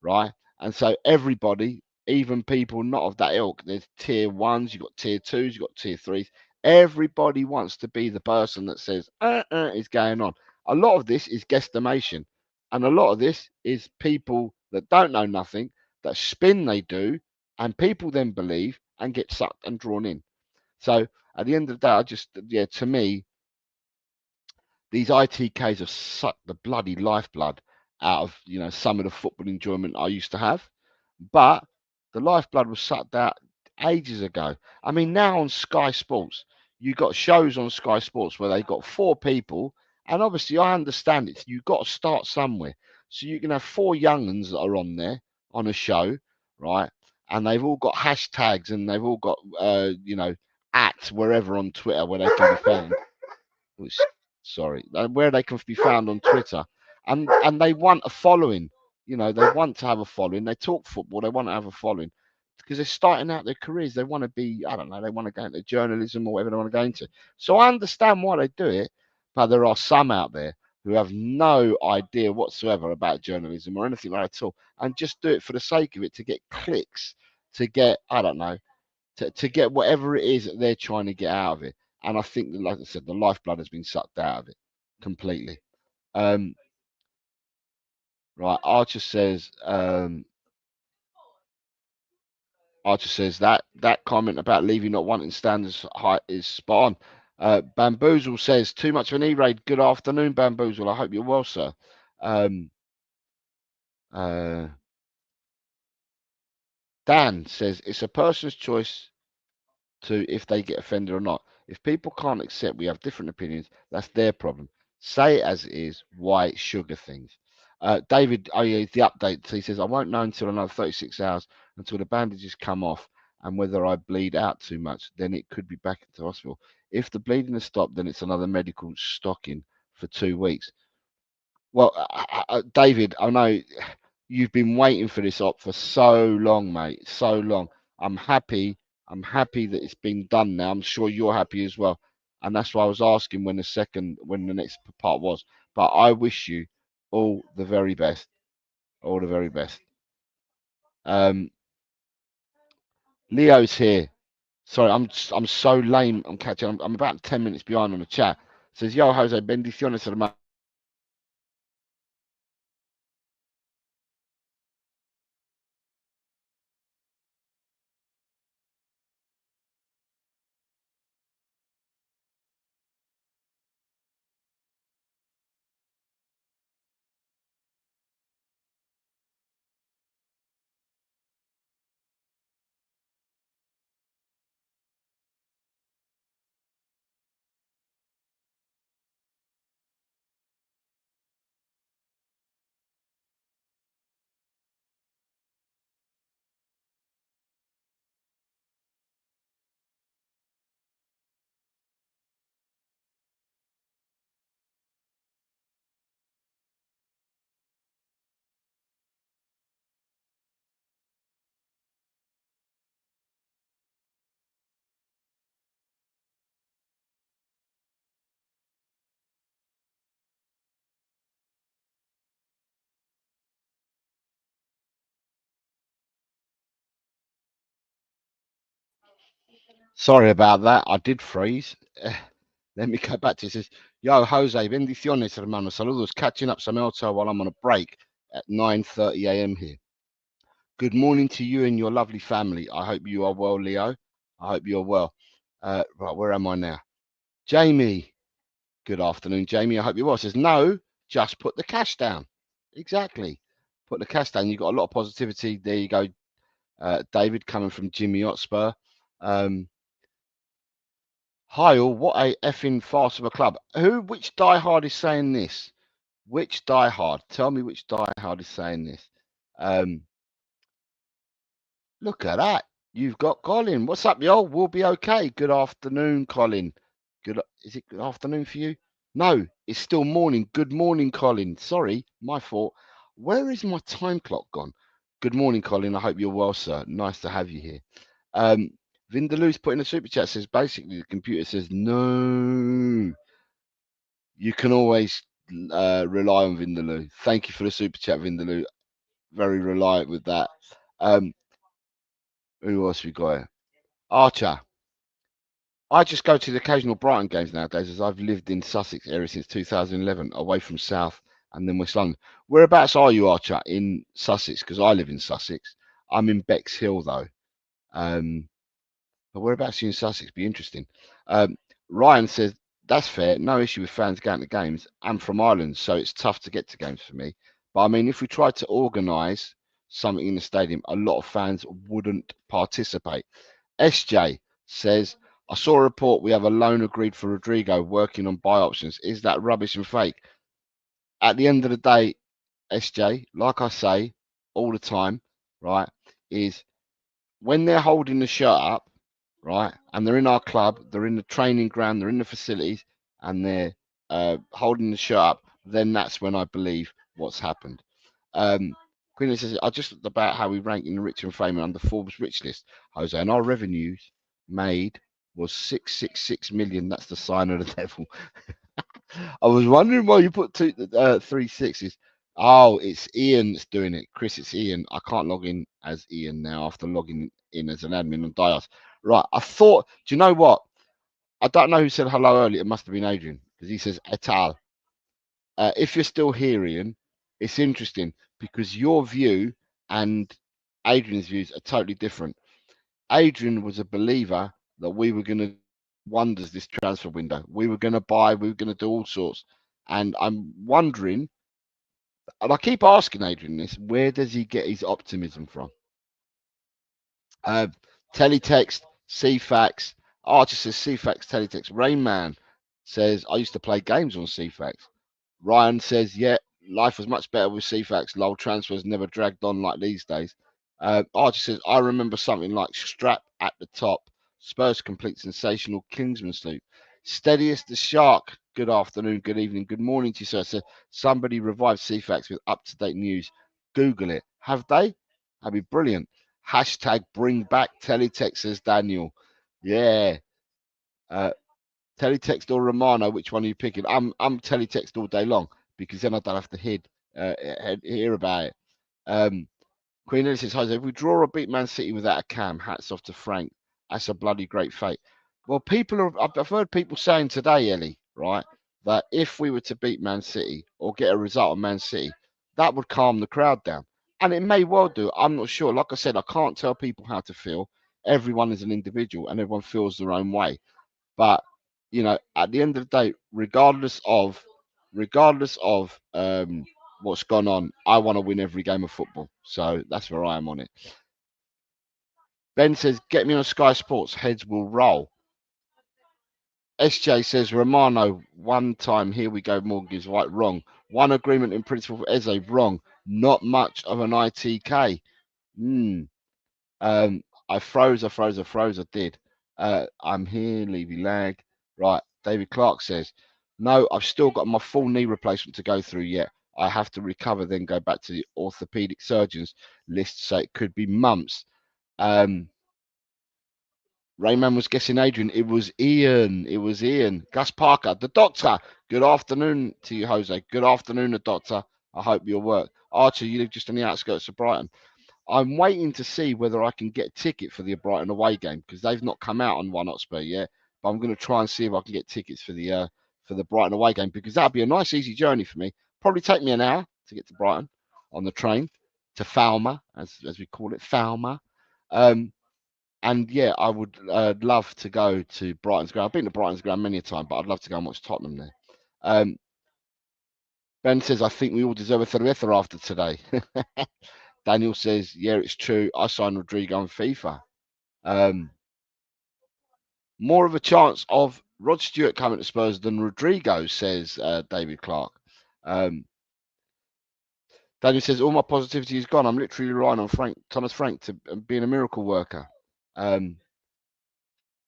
right? And so everybody, even people not of that ilk, there's tier ones, you've got tier twos, you've got tier threes. Everybody wants to be the person that says, is going on. A lot of this is guesstimation. And a lot of this is people that don't know nothing, that spin they do, and people then believe and get sucked and drawn in. So at the end of the day, to me, these ITKs have sucked the bloody lifeblood out of, some of the football enjoyment I used to have. But the lifeblood was sucked out ages ago. I mean, now on Sky Sports, you got shows on Sky Sports where they got 4 people, and obviously I understand it. You've got to start somewhere. So you can have 4 young'uns that are on there on a show, right? And they've all got hashtags, and they've all got at wherever on Twitter where they can be found. Which, sorry, where they can be found on Twitter, and they want a following. They want to have a following. They talk football. They want to have a following because they're starting out their careers. They want to be, I don't know, they want to go into journalism or whatever they want to go into. So I understand why they do it, but there are some out there who have no idea whatsoever about journalism or anything like that at all, and just do it for the sake of it, to get clicks, to get, I don't know, to get whatever it is that they're trying to get out of it. And I think that, like I said, the lifeblood has been sucked out of it completely. Right, Archer says that comment about Levy not wanting standards height is spot on. Bamboozle says too much of an E-raid. Good afternoon, Bamboozle. I hope you're well, sir. Dan says it's a person's choice to if they get offended or not. If people can't accept we have different opinions, that's their problem. Say it as it is. Why sugar things? David, oh yeah, the update. So he says I won't know until another 36 hours until the bandages come off and whether I bleed out too much. Then it could be back into hospital. If the bleeding has stopped, then it's another medical stocking for 2 weeks. Well, David, I know you've been waiting for this op for so long, mate. So long. I'm happy. I'm happy that it's been done now. I'm sure you're happy as well. And that's why I was asking when the next part was. But I wish you all the very best. All the very best. Leo's here. Sorry, I'm so lame. I'm catching. I'm about 10 minutes behind on the chat. Says, yo, Jose, bendiciones, hermano. Sorry about that. I did freeze. Let me go back to it. It says, yo, Jose, bendiciones, hermano. Saludos. Catching up some Elto while I'm on a break at 9:30 a.m. here. Good morning to you and your lovely family. I hope you are well, Leo. I hope you're well. Right, where am I now? Jamie. Good afternoon, Jamie. I hope you're well. Says, no, just put the cash down. Exactly. Put the cash down. You've got a lot of positivity. There you go, David, coming from Jimmy Hotspur. Hi all, what a effing farce of a club. Which diehard is saying this? Which diehard? Tell me which diehard is saying this. Look at that. You've got Colin. What's up, y'all? We'll be okay. Good afternoon, Colin. Is it good afternoon for you? No, it's still morning. Good morning, Colin. Sorry, my fault. Where is my time clock gone? Good morning, Colin. I hope you're well, sir. Nice to have you here. Vindaloo's put in a super chat, says basically the computer says no. You can always rely on Vindaloo. Thank you for the super chat, Vindaloo. Very reliant with that. Who else we got here? Archer. I just go to the occasional Brighton games nowadays, as I've lived in Sussex area since 2011, away from South and then West London. Whereabouts are you, Archer, in Sussex? Because I live in Sussex. I'm in Bexhill, though. But whereabouts are you in Sussex? Be interesting. Ryan says, that's fair. No issue with fans going to games. I'm from Ireland, so it's tough to get to games for me. But I mean, if we tried to organise something in the stadium, a lot of fans wouldn't participate. SJ says, I saw a report we have a loan agreed for Rodrigo working on buy options. Is that rubbish and fake? At the end of the day, SJ, like I say all the time, right, is when they're holding the shirt up, right, and they're in our club, they're in the training ground, they're in the facilities, and they're holding the shirt up, then that's when I believe what's happened. Queen says, I just looked about how we rank in the rich and famous under Forbes rich list, Jose, and our revenues made was 666 million. That's the sign of the devil. I was wondering why you put three sixes. Oh, it's Ian that's doing it. Chris, it's Ian. I can't log in as Ian now after logging in as an admin on Dias. Right. I thought, do you know what? I don't know who said hello earlier. It must have been Adrian because he says et al. If you're still here, Ian, it's interesting because your view and Adrian's views are totally different. Adrian was a believer that we were going to wonders this transfer window. We were going to buy, we were going to do all sorts. And I'm wondering, and I keep asking Adrian this, where does he get his optimism from? Teletext, CFAX. Archer says CFAX, Teletext. Rainman says, I used to play games on CFAX. Ryan says, yeah, life was much better with CFAX. Lol transfers never dragged on like these days. Archie says, I remember something like strap at the top. Spurs complete sensational Kingsman sleep. Steadiest the shark. Good afternoon, good evening, good morning to you, sir. So somebody revived CFAX with up-to-date news. Google it. Have they? That'd be brilliant. Hashtag bring back teletext, says Daniel. Yeah. Teletext or Romano, which one are you picking? I'm teletext all day long because then I don't have to hear about it. Queen Elizabeth says, Jose, if we draw or beat Man City without a cam, hats off to Frank. That's a bloody great fate. Well, I've heard people saying today, Ellie, right, that if we were to beat Man City or get a result on Man City, that would calm the crowd down. And it may well do. I'm not sure. Like I said, I can't tell people how to feel. Everyone is an individual and everyone feels their own way. But at the end of the day, regardless of what's gone on, I want to win every game of football. So that's where I am on it. Ben says, get me on Sky Sports, heads will roll. SJ says, Romano, one time, here we go, Morgan is right, wrong. One agreement in principle for Eze, wrong. Not much of an ITK. I froze, I did. I'm here, Levy lag. Right, David Clark says, no, I've still got my full knee replacement to go through yet. I have to recover, then go back to the orthopedic surgeons list, so it could be months. Rayman was guessing Adrian. It was Ian. Gus Parker, the doctor. Good afternoon to you, Jose. Good afternoon, the doctor. I hope you're well. Archer, you live just on the outskirts of Brighton. I'm waiting to see whether I can get a ticket for the Brighton away game because they've not come out on One Hotspur yet. But I'm going to try and see if I can get tickets for the Brighton away game because that'd be a nice, easy journey for me. Probably take me an hour to get to Brighton on the train to Falmer, as we call it, Falmer. And yeah, I would love to go to Brighton's ground. I've been to Brighton's ground many a time, but I'd love to go and watch Tottenham there. Ben says, I think we all deserve a cerveza after today. Daniel says, yeah, it's true. I signed Rodrigo on FIFA. More of a chance of Rod Stewart coming to Spurs than Rodrigo, says David Clark. Daniel says, all my positivity is gone. I'm literally relying on Thomas Frank to being a miracle worker. Ian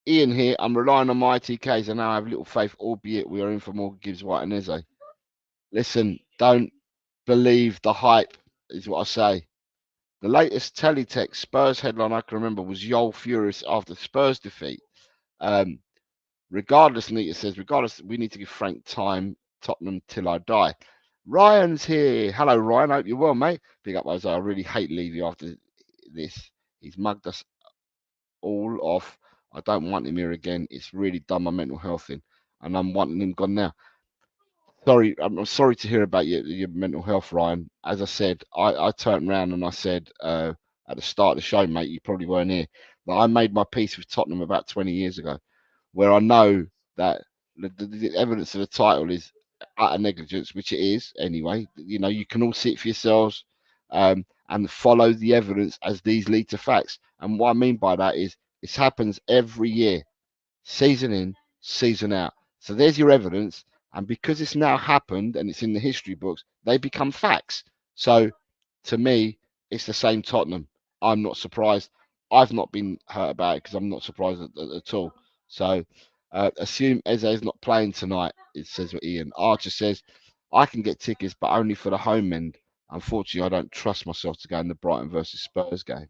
here, I'm relying on my ITKs and now I have little faith, albeit we are in for more Gibbs, White and Eze. Listen, don't believe the hype, is what I say. The latest teletext Spurs headline I can remember was Yol furious after Spurs defeat. Regardless, Nita says, regardless, we need to give Frank time, Tottenham till I die. Ryan's here. Hello, Ryan. Hope you're well, mate. Big up, Jose. I really hate Levy after this. He's mugged us all off. I don't want him here again. It's really done my mental health in, and I'm wanting him gone now. Sorry, I'm sorry to hear about your mental health, Ryan. As I said, I turned around and I said at the start of the show, mate, you probably weren't here, that I made my peace with Tottenham about 20 years ago, where I know that the evidence of the title is utter negligence, which it is anyway. You know, you can all see it for yourselves and follow the evidence as these lead to facts. And what I mean by that is this happens every year, season in, season out. So there's your evidence. And because it's now happened and it's in the history books, they become facts. So to me, it's the same Tottenham. I'm not surprised. I've not been hurt about it because I'm not surprised at all. So assume Eze is not playing tonight, it says what Ian. Archer says, I can get tickets, but only for the home end. Unfortunately, I don't trust myself to go in the Brighton versus Spurs game.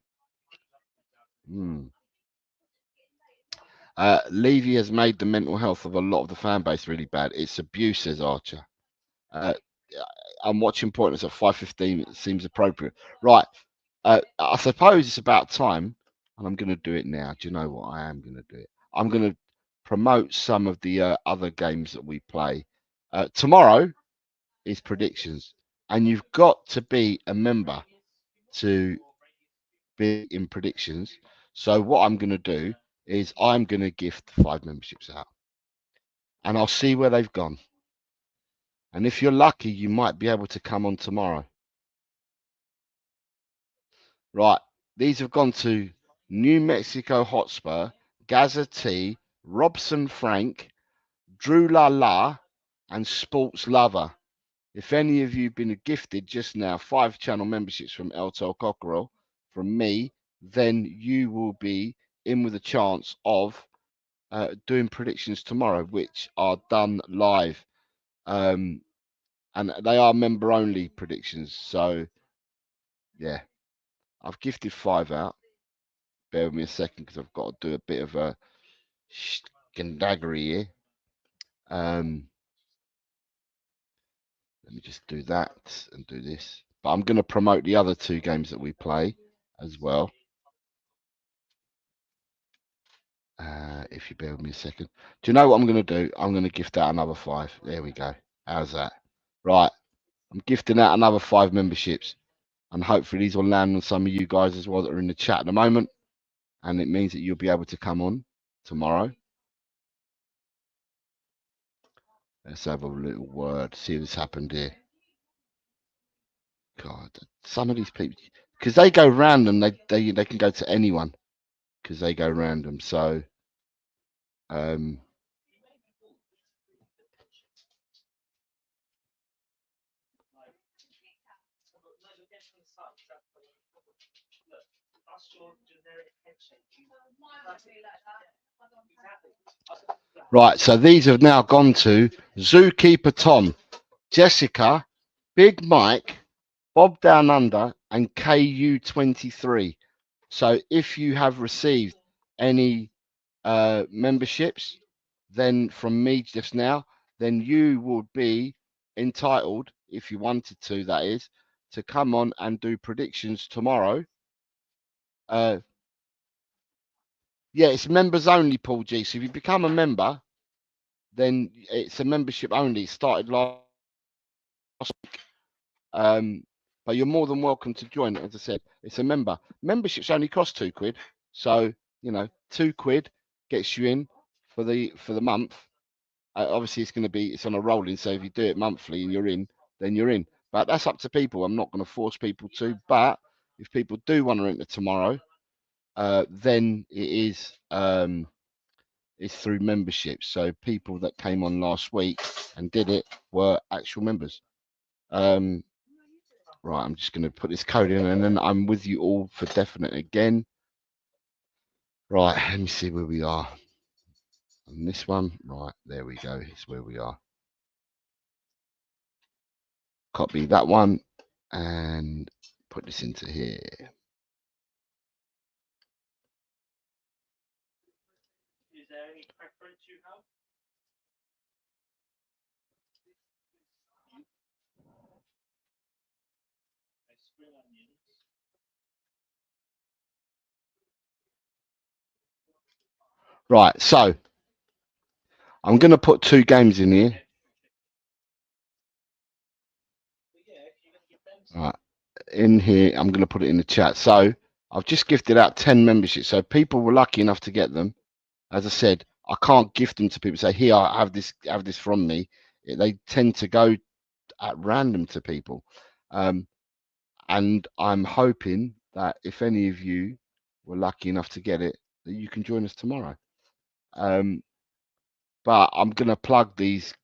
Levy has made the mental health of a lot of the fan base really bad. It's abuse, says Archer. I'm watching Pointless at 5:15. It seems appropriate. Right. I suppose it's about time, and I'm going to do it now. Do you know what? I am going to do it. I'm going to promote some of the other games that we play. Tomorrow is predictions, and you've got to be a member to be in predictions. So what I'm going to do is I'm going to gift 5 memberships out, and I'll see where they've gone. And if you're lucky, you might be able to come on tomorrow. Right, these have gone to New Mexico Hotspur, Gaza T, Robson Frank, Drew La La, and Sports Lover. If any of you have been gifted just now 5 channel memberships from Eltel Cockerell, from me, then you will be in with a chance of doing predictions tomorrow, which are done live. And they are member only predictions. So, yeah, I've gifted 5 out. Bear with me a second because I've got to do a bit of a skandaggery here. Let me just do that and do this. But I'm going to promote the other 2 games that we play as well. If you bear with me a second. Do you know what I'm going to do? I'm going to gift out another 5. There we go. How's that? Right. I'm gifting out another 5 memberships. And hopefully these will land on some of you guys as well that are in the chat at the moment. And it means that you'll be able to come on tomorrow. Let's have a little word. See what's happened here. God, some of these people, because they go random, they can go to anyone because they go random. So, right. So these have now gone to Zookeeper Tom, Jessica, Big Mike, Bob Down Under, and KU23. So if you have received any memberships, then from me just now, then you would be entitled, if you wanted to, that is, to come on and do predictions tomorrow. Yeah, it's members only, Paul G. So if you become a member, then it's a membership only. It started last week. But you're more than welcome to join. As I said, it's a member. Memberships only cost £2. So, you know, £2 gets you in for the month. Obviously, it's on a rolling. So if you do it monthly and you're in, then you're in. But that's up to people. I'm not going to force people to. But if people do want to enter tomorrow, then it is through membership. So people that came on last week and did it were actual members. Right, I'm just going to put this code in, and then I'm with you all for definite again. Right, let me see where we are on this one. Right, there we go. It's where we are. Copy that one and put this into here. Is there any preference you have? Spring onions. Right, so I'm going to put 2 games in here. Right, in here, I'm going to put it in the chat. So I've just gifted out 10 memberships. So people were lucky enough to get them. As I said, I can't gift them to people. Say, here, I have this from me. They tend to go at random to people. And I'm hoping that if any of you were lucky enough to get it, that you can join us tomorrow. But I'm going to plug these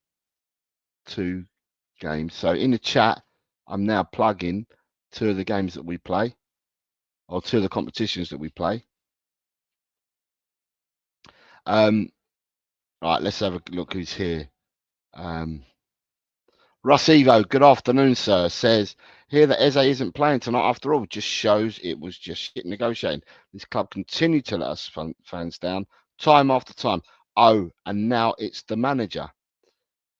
2 games. So in the chat, I'm now plugging 2 of the games that we play, or 2 of the competitions that we play. Right, let's have a look who's here. Russ Evo, good afternoon, sir, says, here that Eze isn't playing tonight after all, just shows it was just shit negotiating. This club continued to let us fans down time after time. Oh, and now it's the manager.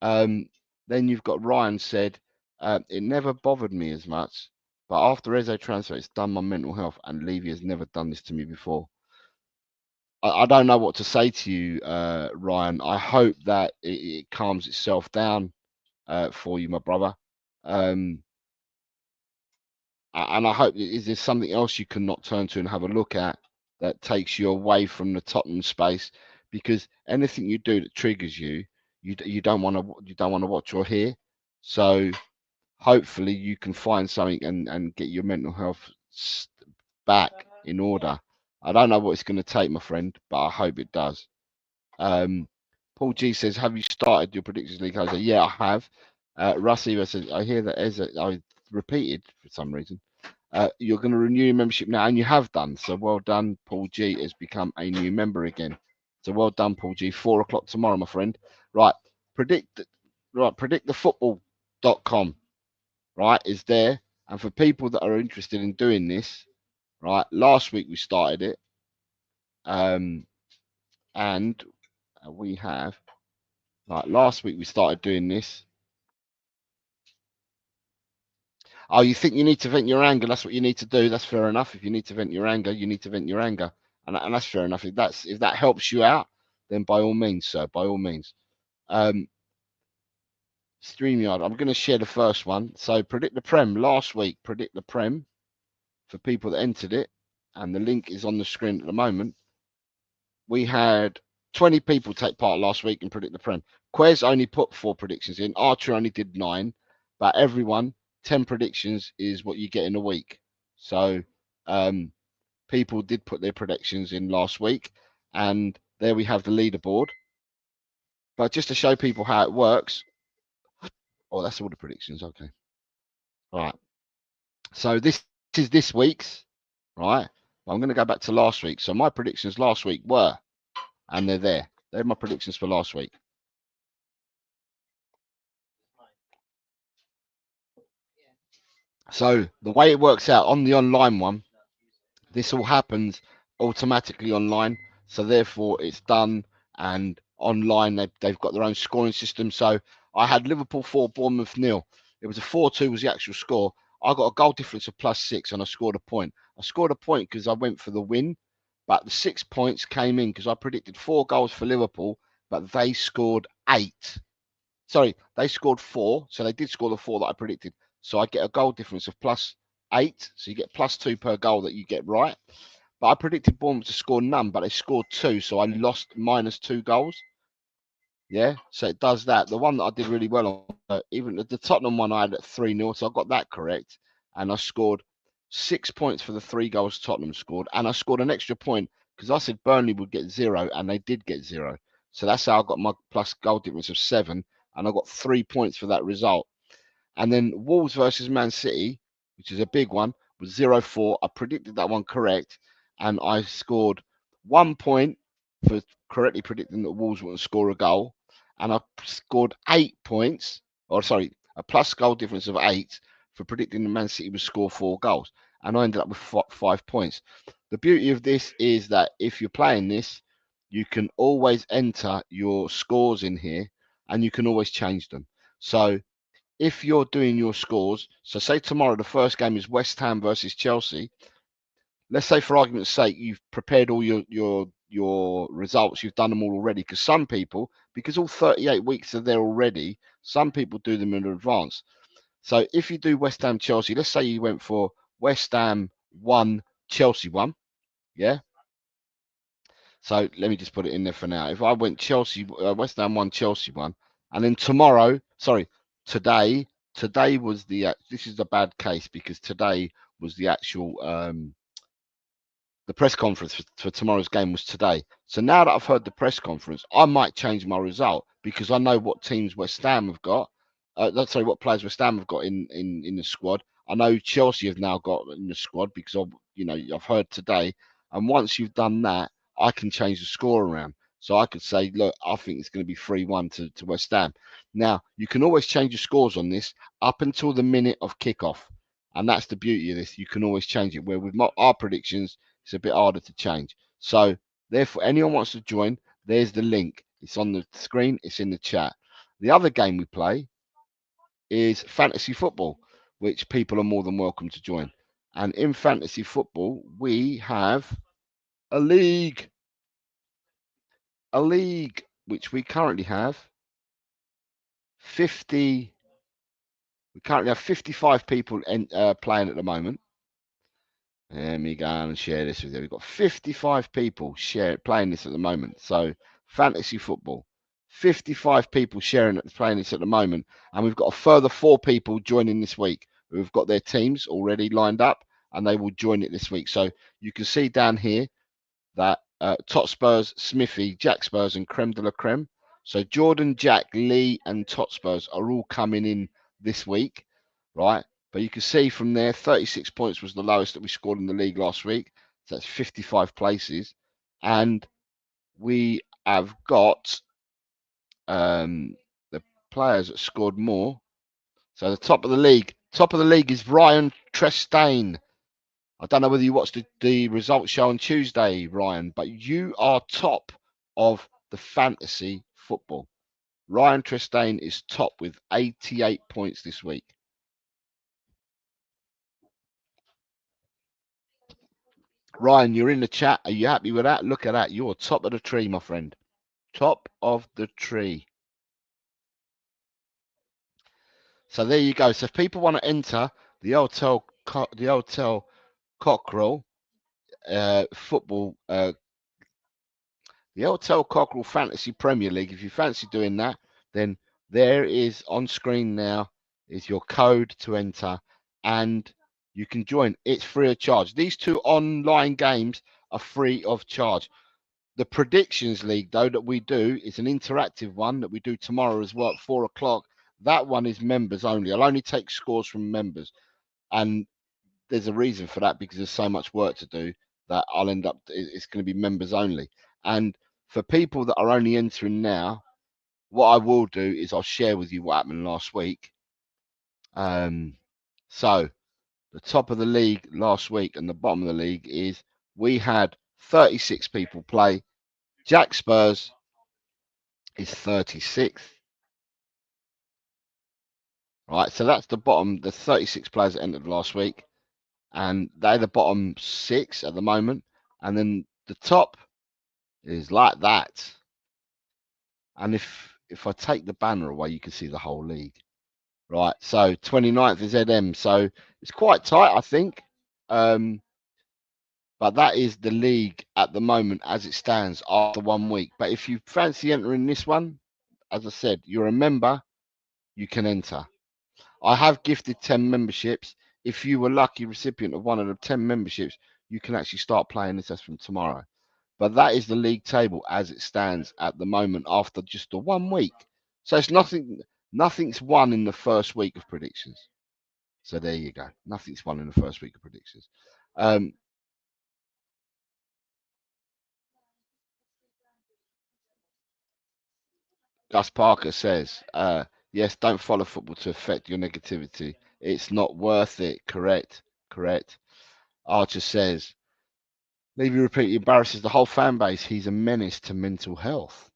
Then you've got Ryan said, it never bothered me as much, but after Eze transfer, it's done my mental health, and Levy has never done this to me before. I don't know what to say to you, Ryan. I hope that it calms itself down for you, my brother. And I hope, is there something else you can not turn to and have a look at that takes you away from the Tottenham space? Because anything you do that triggers you, you don't want to watch or hear. So hopefully you can find something and get your mental health back in order. I don't know what it's going to take, my friend, but I hope it does. Paul G says, have you started your predictions league? I say, yeah, I have. Russ Eva says, I hear that Eze, I repeated for some reason. You're going to renew your membership now, and you have done. So well done. Paul G has become a new member again. So well done, Paul G. 4 o'clock tomorrow, my friend. Right, predictthefootball.com, right, is there. And for people that are interested in doing this, right, last week we started it. And we have, like, last week we started doing this. Oh, you think you need to vent your anger? That's what you need to do. That's fair enough. If you need to vent your anger, you need to vent your anger, and that's fair enough. If that helps you out, then by all means, sir, by all means. StreamYard, I'm going to share the first one. So predict the Prem last week. Predict the Prem for people that entered it, and the link is on the screen at the moment. We had 20 people take part last week and predict the Prem. Quez only put 4 predictions in. Archer only did 9, but everyone, 10 predictions is what you get in a week. So people did put their predictions in last week, and there we have the leaderboard. But just to show people how it works, oh, that's all the predictions. Okay, all right. So this is this week's, right? I'm going to go back to last week. So my predictions last week were, and they're there. They're my predictions for last week. So the way it works out on the online one, this all happens automatically online. So therefore it's done, and online they've got their own scoring system. So I had Liverpool 4, Bournemouth 0. It was a 4-2 was the actual score. I got a goal difference of +6 and I scored a point. I scored a point because I went for the win, but the 6 points came in because I predicted 4 goals for Liverpool, but they scored 8. Sorry, they scored 4, so they did score the 4 that I predicted. So I get a goal difference of +8, so you get +2 per goal that you get right. But I predicted Bournemouth to score none, but they scored 2, so I lost -2 goals. Yeah, so it does that. The one that I did really well on, even the Tottenham one, I had at 3-0, so I got that correct, and I scored 6 points for the 3 goals Tottenham scored, and I scored an extra point because I said Burnley would get 0, and they did get 0. So that's how I got my plus goal difference of 7, and I got 3 points for that result. And then Wolves versus Man City, which is a big one, was 0-4. I predicted that one correct, and I scored 1 point for correctly predicting that Wolves wouldn't score a goal, and I scored 8 points, or sorry, a plus goal difference of 8 for predicting that Man City would score 4 goals, and I ended up with 5 points. The beauty of this is that if you're playing this, you can always enter your scores in here, and you can always change them. So if you're doing your scores, so say tomorrow the first game is West Ham versus Chelsea. Let's say for argument's sake you've prepared all your results, you've done them all already. Because some people, because all 38 weeks are there already, some people do them in advance. So if you do West Ham Chelsea, let's say you went for West Ham 1, Chelsea 1, yeah. So let me just put it in there for now. If I went Chelsea, West Ham 1, Chelsea 1, and then tomorrow, sorry, today was the this is a bad case because today was the actual the press conference for tomorrow's game was today. So now that I've heard the press conference, I might change my result because I know what teams West Ham have got. Let's say what players West Ham have got in the squad. I know Chelsea have now got in the squad because I've heard today. And once you've done that, I can change the score around. So I could say, look, I think it's going to be 3-1 to West Ham. Now you can always change your scores on this up until the minute of kickoff, and that's the beauty of this. You can always change it. Where with our predictions, it's a bit harder to change. So therefore, anyone wants to join, there's the link. It's on the screen. It's in the chat. The other game we play is fantasy football, which people are more than welcome to join. And in fantasy football, we have a league, which we currently have 50. We currently have 55 people playing at the moment. Let me go and share this with you. We've got 55 people playing this at the moment. So fantasy football, 55 people playing this at the moment, and we've got a further 4 people joining this week who've got their teams already lined up, and they will join it this week. So you can see down here that Tot Spurs, Smithy, Jack Spurs, and Creme de la Creme. So Jordan, Jack, Lee, and Tot Spurs are all coming in this week, right? But you can see from there, 36 points was the lowest that we scored in the league last week. So that's 55 places. And we have got the players that scored more. So the top of the league is Ryan Trestaine. I don't know whether you watched the results show on Tuesday, Ryan, but you are top of the fantasy football. Ryan Trestaine is top with 88 points this week. Ryan, you're in the chat. Are you happy with that? Look at that. You're top of the tree, my friend. Top of the tree. So there you go. So if people want to enter the Hotel Cockerel football, the Hotel Cockerel Fantasy Premier League, if you fancy doing that, then there is on screen now is your code to enter, and you can join. It's free of charge. These 2 online games are free of charge. The Predictions League, though, that we do is an interactive one that we do tomorrow as well at 4 o'clock. That one is members only. I'll only take scores from members. And there's a reason for that because there's so much work to do that I'll end up, it's going to be members only. And for people that are only entering now, what I will do is I'll share with you what happened last week. So the top of the league last week and the bottom of the league is we had 36 people play. Jack Spurs is 36th. Right, so that's the bottom, the 36 players that entered last week. And they're the bottom 6 at the moment. And then the top is like that. And if I take the banner away, you can see the whole league. Right, so 29th is ZM. So it's quite tight, I think. But that is the league at the moment as it stands after 1 week. But if you fancy entering this one, as I said, you're a member, you can enter. I have gifted 10 memberships. If you were lucky recipient of one of the 10 memberships, you can actually start playing this as from tomorrow. but that is the league table as it stands at the moment after just the 1 week. So it's nothing's won in the first week of predictions. So there you go. Nothing's won in the first week of predictions. Gus Parker says, yes, don't follow football to affect your negativity. It's not worth it. Correct. Archer says, Levy repeatedly embarrasses the whole fan base. He's a menace to mental health.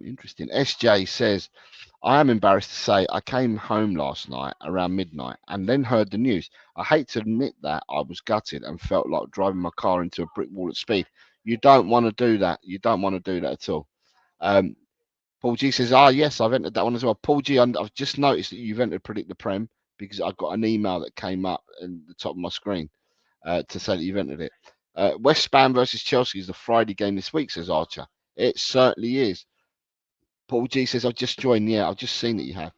Interesting. SJ says, I am embarrassed to say I came home last night around midnight and then heard the news. I hate to admit that I was gutted and felt like driving my car into a brick wall at speed. You don't want to do that. You don't want to do that at all. Paul G says, yes, I've entered that one as well. Paul G, I've just noticed that you've entered Predict the Prem because I got an email that came up at the top of my screen to say that you've entered it. West Ham versus Chelsea is the Friday game this week, says Archer. It certainly is. Paul G says, I've just joined. Yeah, I've just seen that you have.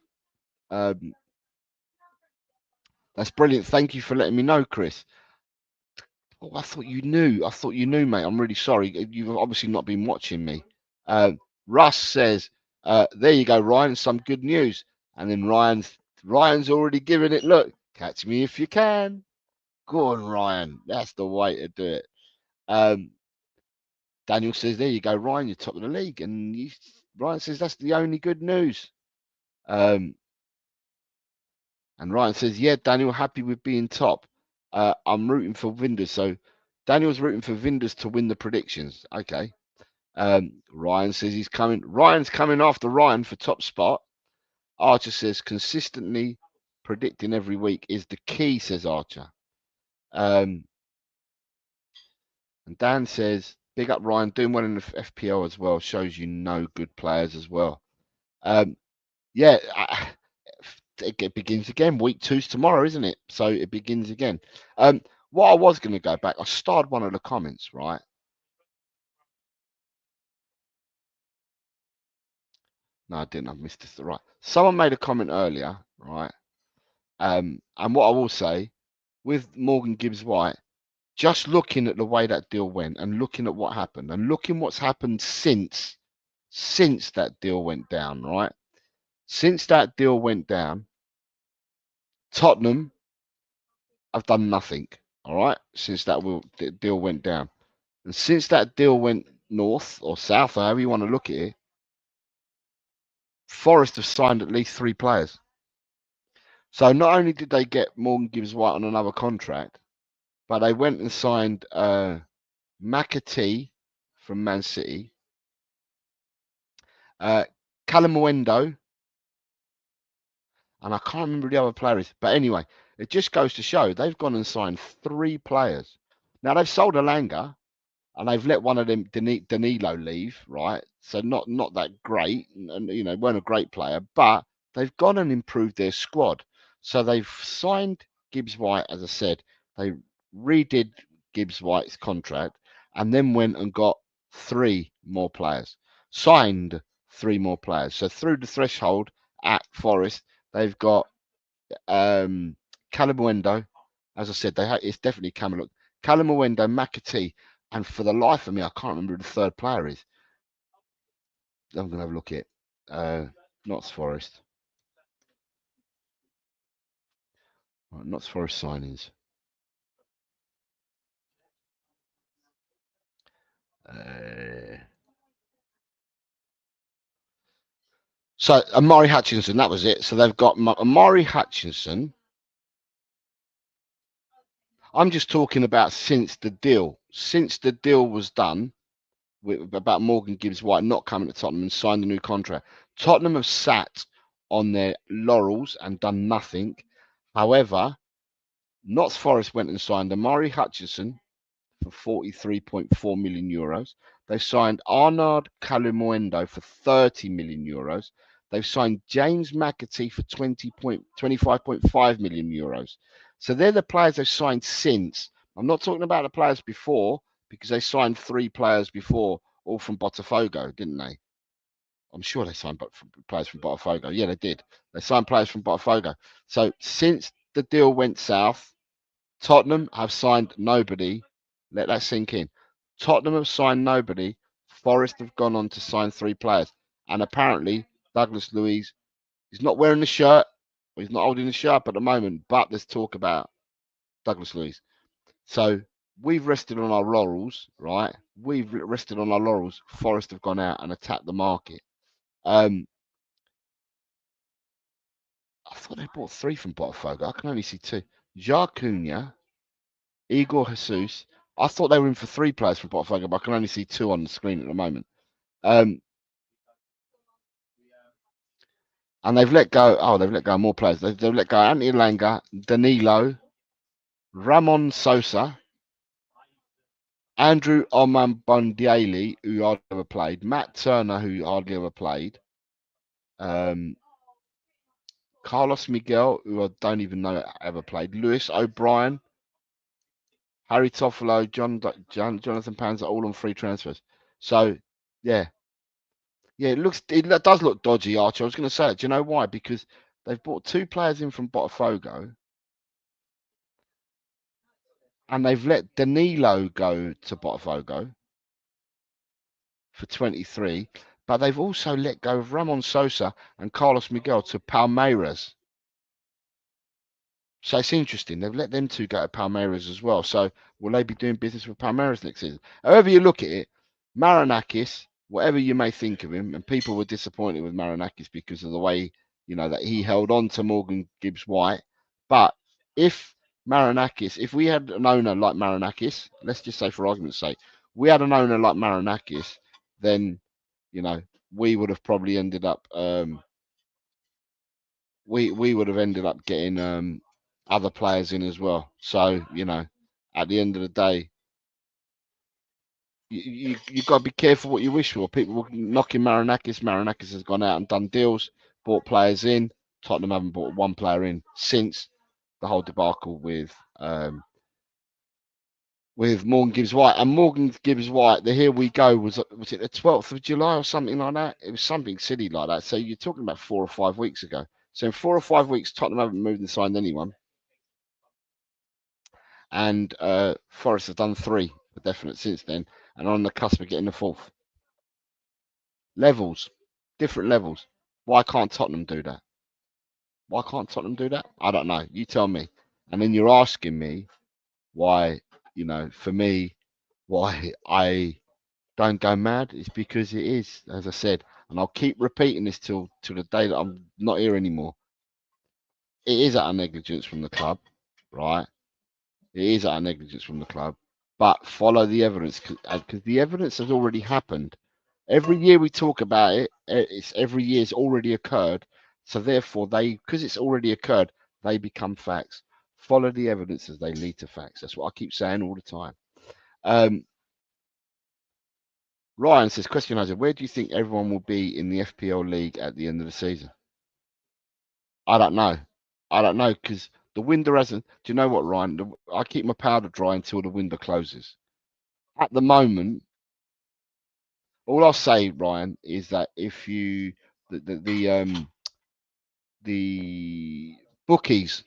That's brilliant. Thank you for letting me know, Chris. Oh, I thought you knew. Mate. I'm really sorry. You've obviously not been watching me. Russ says, there you go, Ryan, some good news. And then Ryan's already given it. Look, catch me if you can. Go on, Ryan. That's the way to do it. Daniel says, there you go, Ryan, you're top of the league. And Ryan says, that's the only good news. And Ryan says, yeah, Daniel, happy with being top. I'm rooting for Vinders. So Daniel's rooting for Vinders to win the predictions. Okay. Ryan says he's coming. Ryan's coming after Ryan for top spot. Archer says consistently predicting every week is the key, says Archer. And Dan says, big up Ryan, doing well in the FPL as well. Shows you know good players as well. Yeah, it begins again. Week 2's tomorrow, isn't it? So it begins again. What I was going to go back, I starred one of the comments, right? No, I didn't. I've missed this. Right. Someone made a comment earlier, right? And what I will say, with Morgan Gibbs White, just looking at the way that deal went and looking at what happened and looking what's happened since that deal went down, right? Since that deal went down, Tottenham have done nothing, all right? Since that deal went down. And since that deal went north or south, however you want to look at it, Forest have signed at least 3 players. So not only did they get Morgan Gibbs White on another contract, but they went and signed McAtee from Man City, Calamuendo, and I can't remember the other players. But anyway, it just goes to show they've gone and signed 3 players. Now they've sold Alanga, and they've let one of them Danilo leave, right? So not that great, and you know, weren't a great player, but they've gone and improved their squad. So they've signed Gibbs White, as I said, they redid Gibbs White's contract, and then went and got 3 more players, signed 3 more players. So through the threshold at Forest, they've got Calamuendo, as I said, it's definitely Calamuendo, McAtee. And for the life of me, I can't remember who the third player is. I'm going to have a look at it. Notts Forest. Right, Notts Forest signings. So Amari Hutchinson, that was it. So they've got Amari Hutchinson. I'm just talking about since the deal was done, about Morgan Gibbs White not coming to Tottenham and signed a new contract. Tottenham have sat on their laurels and done nothing. However, Notts Forest went and signed Amari Hutchinson for 43.4 million euros. They've signed Arnaud Calamuendo for 30 million euros. They've signed James McAtee for 25.5 million euros. So they're the players they've signed since. I'm not talking about the players before, because they signed 3 players before, all from Botafogo, didn't they? I'm sure they signed players from Botafogo. Yeah, they did. They signed players from Botafogo. So since the deal went south, Tottenham have signed nobody. Let that sink in. Tottenham have signed nobody. Forest have gone on to sign 3 players. And apparently, Douglas Luiz is not wearing the shirt. He's not holding the shirt up at the moment, but there's talk about Douglas Luiz. So we've rested on our laurels, right? We've rested on our laurels. Forest have gone out and attacked the market. I thought they bought 3 from Botafogo. I can only see 2. Jacunha, Igor Jesus. I thought they were in for 3 players from Botafogo, but I can only see 2 on the screen at the moment. And they've let go. Oh, they've let go more players. They've let go Anthony Langa, Danilo, Ramon Sosa, Andrew Omambondieli, who hardly ever played, Matt Turner, who hardly ever played, Carlos Miguel, who I don't even know ever played, Lewis O'Brien, Harry Toffolo, Jonathan Panzer, all on free transfers. So, yeah. Yeah, it does look dodgy, Archie. I was going to say it. Do you know why? Because they've brought 2 players in from Botafogo, and they've let Danilo go to Botafogo for 23, but they've also let go of Ramon Sosa and Carlos Miguel to Palmeiras. So it's interesting. They've let them 2 go to Palmeiras as well. So will they be doing business with Palmeiras next season? However you look at it, Marinakis, whatever you may think of him, and people were disappointed with Marinakis because of the way, that he held on to Morgan Gibbs White. But if we had an owner like Marinakis, let's just say for argument's sake, we had an owner like Marinakis, then, we would have probably ended up, we would have ended up getting other players in as well. So, at the end of the day, you've got to be careful what you wish for. People were knocking Marinakis. Marinakis has gone out and done deals, bought players in. Tottenham haven't bought 1 player in since the whole debacle with Morgan Gibbs White. And Morgan Gibbs White, the Here We Go was it the 12th of July or something like that? It was something silly like that. So you're talking about 4 or 5 weeks ago. So in 4 or 5 weeks, Tottenham haven't moved and signed anyone. And Forest have done 3 for definite since then, and on the cusp of getting the 4th. Levels, different levels. Why can't Tottenham do that? Why can't Tottenham do that? I don't know. You tell me. And then you're asking me why, for me, why I don't go mad. It's because it is, as I said, and I'll keep repeating this till the day that I'm not here anymore. It is out of negligence from the club, right? It is out of negligence from the club, but follow the evidence because the evidence has already happened. Every year we talk about it, every year it's already occurred. So therefore, because it's already occurred, they become facts. Follow the evidence as they lead to facts. That's what I keep saying all the time. Ryan says, question answer, where do you think everyone will be in the FPL league at the end of the season? I don't know. Because the window hasn't. Do you know what, Ryan? I keep my powder dry until the window closes. At the moment, all I'll say, Ryan, is that if you the bookies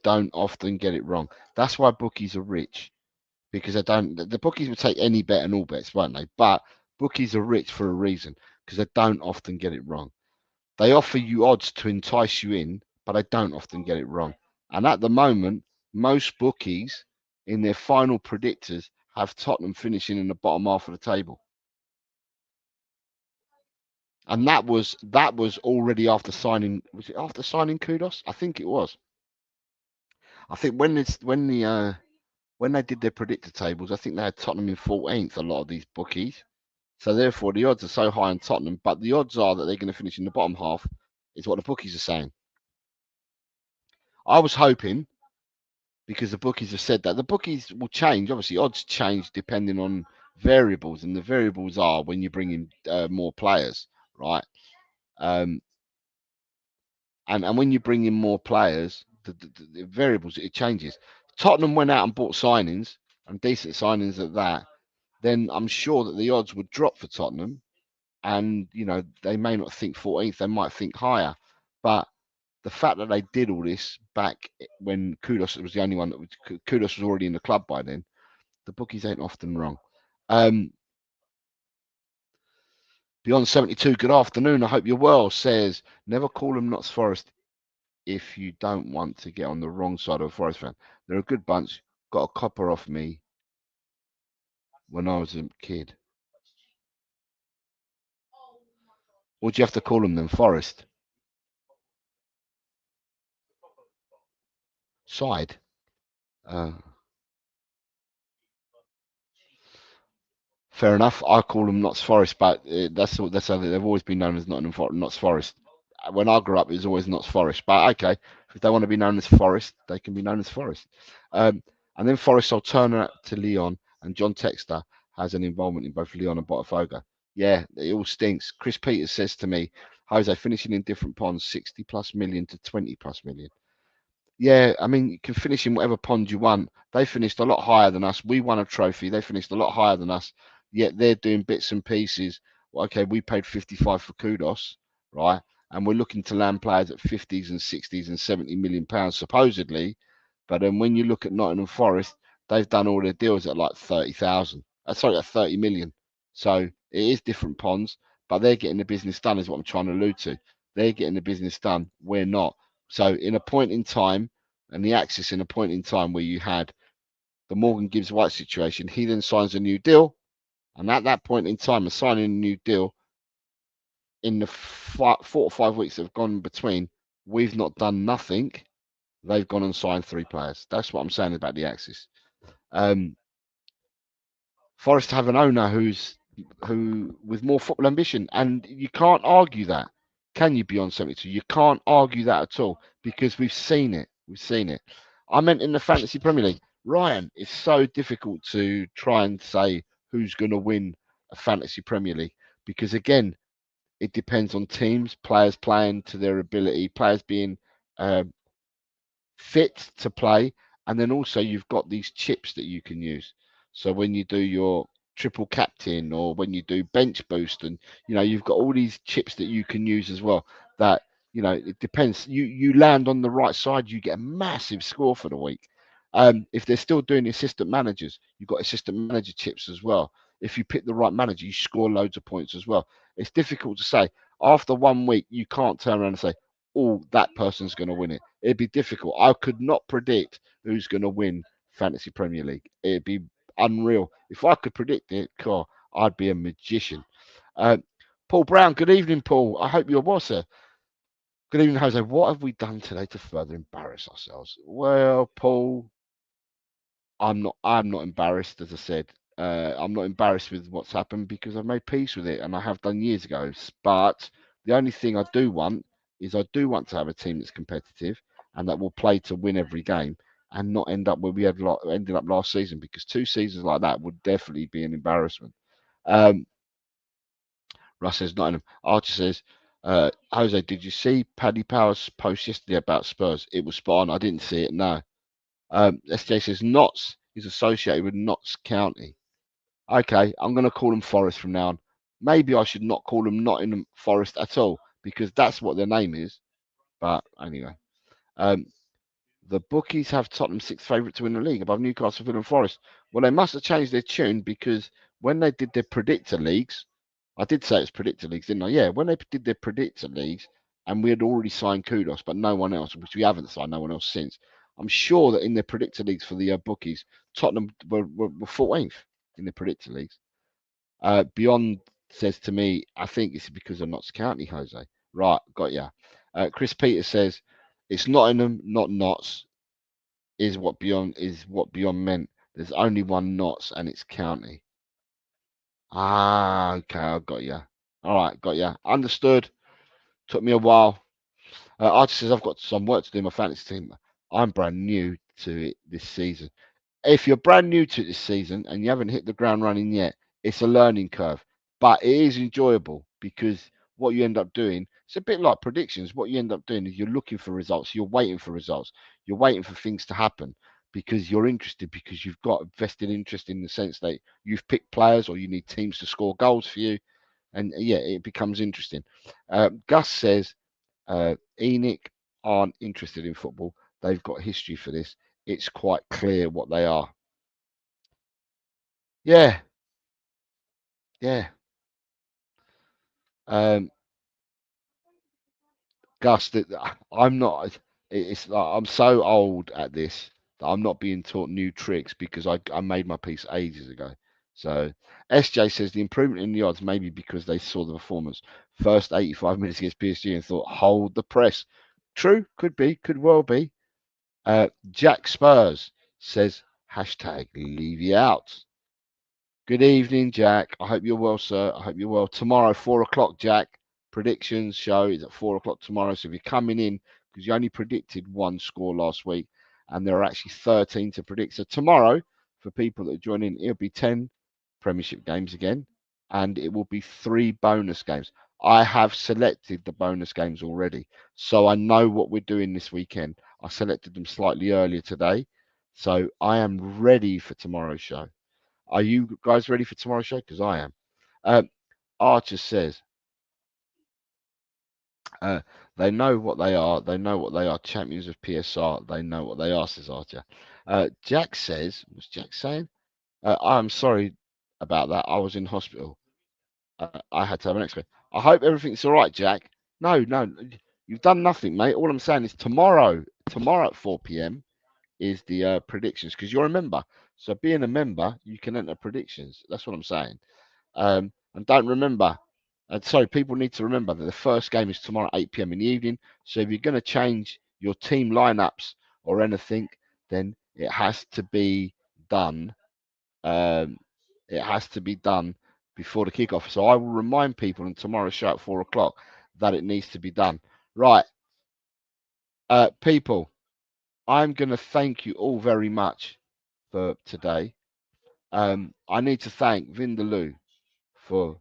don't often get it wrong. That's why bookies are rich, because the bookies will take any bet and all bets, won't they? But bookies are rich for a reason, because they don't often get it wrong. They offer you odds to entice you in, but they don't often get it wrong. And at the moment, most bookies in their final predictors have Tottenham finishing in the bottom half of the table. And that was already after signing. Was it after signing Kudos? I think it was. I think when they did their predictor tables, I think they had Tottenham in 14th. A lot of these bookies, so therefore the odds are so high on Tottenham. But the odds are that they're going to finish in the bottom half, is what the bookies are saying. I was hoping, because the bookies have said that the bookies will change. Obviously, odds change depending on variables, and the variables are when you bring in more players, right? And when you bring in more players, the variables, it changes. Tottenham went out and bought signings, and decent signings at that. Then I'm sure that the odds would drop for Tottenham, and they may not think 14th, they might think higher. But the fact that they did all this back when Kudos was the only one Kudos was already in the club by then, the bookies ain't often wrong. Beyond 72, good afternoon. I hope you're well. Says, never call them Notts Forest if you don't want to get on the wrong side of a Forest fan. They're a good bunch. Got a copper off me when I was a kid. What do you have to call them then? Forest? Side? Fair enough. I call them Notts Forest, but that's how they've always been known as Notts Forest. When I grew up, it was always Notts Forest. But okay, if they want to be known as Forest, they can be known as Forest. And then Forest will turn out to Leon, and John Texter has an involvement in both Leon and Botafogo. Yeah, it all stinks. Chris Peters says to me, Jose, finishing in different ponds, 60 plus million to 20 plus million. Yeah, I mean, you can finish in whatever pond you want. They finished a lot higher than us. We won a trophy. They finished a lot higher than us. Yet they're doing bits and pieces. Well, okay, we paid 55 for Kudos, right? And we're looking to land players at 50s and 60s and 70 million pounds, supposedly. But then when you look at Nottingham Forest, they've done all their deals at like 30,000. Sorry, at 30 million. So it is different ponds, but they're getting the business done, is what I'm trying to allude to. They're getting the business done. We're not. So in a point in time, and the axis in a point in time where you had the Morgan Gibbs White situation, he then signs a new deal. And at that point in time of signing a new deal, in the 4 or 5 weeks that have gone between, we've not done nothing. They've gone and signed 3 players. That's what I'm saying about the axis. Forest have an owner who with more football ambition, and you can't argue that. Can you, beyond 72? You can't argue that at all because we've seen it. We've seen it. I meant in the Fantasy Premier League. Ryan, it's so difficult to try and say who's going to win a Fantasy Premier League because, again, it depends on teams, players playing to their ability, players being fit to play, and then also you've got these chips that you can use. So when you do your triple captain or when you do bench boost, and you've got all these chips that you can use as well. That it depends. You land on the right side, you get a massive score for the week. If they're still doing assistant managers, you've got assistant manager chips as well. If you pick the right manager, you score loads of points as well. It's difficult to say. After 1 week, you can't turn around and say, oh, that person's going to win it. It'd be difficult. I could not predict who's going to win Fantasy Premier League. It'd be unreal. If I could predict it, God, I'd be a magician. Paul Brown, good evening, Paul. I hope you're well, sir. Good evening, Jose. What have we done today to further embarrass ourselves? Well, Paul, I'm not embarrassed, as I said. I'm not embarrassed with what's happened because I've made peace with it, and I have done years ago. But the only thing I do want is I do want to have a team that's competitive and that will play to win every game and not end up where we ended up last season, because 2 seasons like that would definitely be an embarrassment. Russ says Nottingham. Archer says, Jose, did you see Paddy Power's post yesterday about Spurs? It was spot on. I didn't see it. No. SJ says Notts is associated with Notts County. Okay, I'm going to call them Forest from now on. Maybe I should not call them Nottingham Forest at all because that's what their name is. But anyway, the bookies have Tottenham 6th favourite to win the league above Newcastle, Fulham, Forest. Well, they must have changed their tune because when they did their predictor leagues, I did say it's predictor leagues, didn't I? Yeah, when they did their predictor leagues, and we had already signed Kudos, but no one else, which we haven't signed no one else since. I'm sure that in their predictor leagues for the bookies, Tottenham were 14th in the predictor leagues. Beyond says to me, I think it's because of Notts County, Jose. Right, got ya. Chris Peters says it's Nottingham, not Notts. Is what Beyond meant. There's only one Notts, and it's County. Ah, okay, I got ya. All right, got ya. Understood. Took me a while. Archie says I've got some work to do in my fantasy team. I'm brand new to it this season. If you're brand new to this season and you haven't hit the ground running yet, it's a learning curve, but it is enjoyable because what you end up doing, it's a bit like predictions. What you end up doing is you're looking for results, you're waiting for results, you're waiting for things to happen because you're interested, because you've got vested interest in the sense that you've picked players or you need teams to score goals for you. And yeah, it becomes interesting. Gus says Enoch aren't interested in football. They've got history for this. It's quite clear what they are. Yeah, Yeah. Gus, I'm not. It's like I'm so old at this that I'm not being taught new tricks because I made my piece ages ago. So SJ says the improvement in the odds may be because they saw the performance first 85 minutes against PSG and thought hold the press. True, could be, could well be. Jack Spurs says hashtag leave you out. Good evening, Jack. I hope you're well, sir. I hope you're well. Tomorrow, 4 o'clock, Jack. Predictions show is at 4 o'clock tomorrow. So if you're coming in, because you only predicted one score last week, and there are actually 13 to predict. So tomorrow, for people that are joining, it'll be 10 Premiership games again, and it will be 3 bonus games. I have selected the bonus games already, so I know what we're doing this weekend. I selected them slightly earlier today, so I am ready for tomorrow's show. Are you guys ready for tomorrow's show? Because I am. Archer says, they know what they are. They know what they are. Champions of PSR. They know what they are, says Archer. Jack says, what's Jack saying? I'm sorry about that. I was in hospital. I had to have an x-ray. I hope everything's all right, Jack. No, you've done nothing, mate. All I'm saying is tomorrow at 4 p.m. is the predictions, because you're a member. So being a member, you can enter predictions. That's what I'm saying. And don't remember, and so people need to remember that the first game is tomorrow at 8 p.m. in the evening. So if you're going to change your team lineups or anything, then it has to be done. It has to be done before the kickoff. So I will remind people in tomorrow's show at 4 o'clock that it needs to be done. Right, people, I'm going to thank you all very much for today. I need to thank Vindaloo for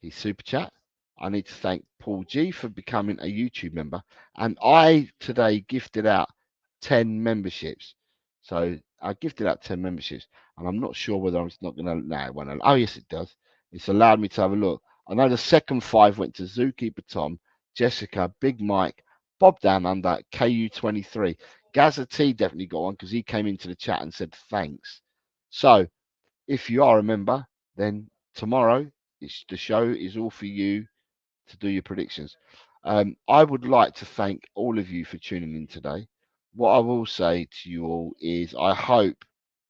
his super chat. I need to thank Paul G for becoming a YouTube member. And I today gifted out 10 memberships. So I gifted out 10 memberships. And I'm not sure whether I'm not going to. No, it won't. Oh, yes, it does. It's allowed me to have a look. I know the second 5 went to Zookeeper Tom, Jessica, Big Mike, Bob Down Under, KU23. Gaza T definitely got one because he came into the chat and said thanks. So if you are a member, then tomorrow the show is all for you to do your predictions. I would like to thank all of you for tuning in today. What I will say to you all is I hope,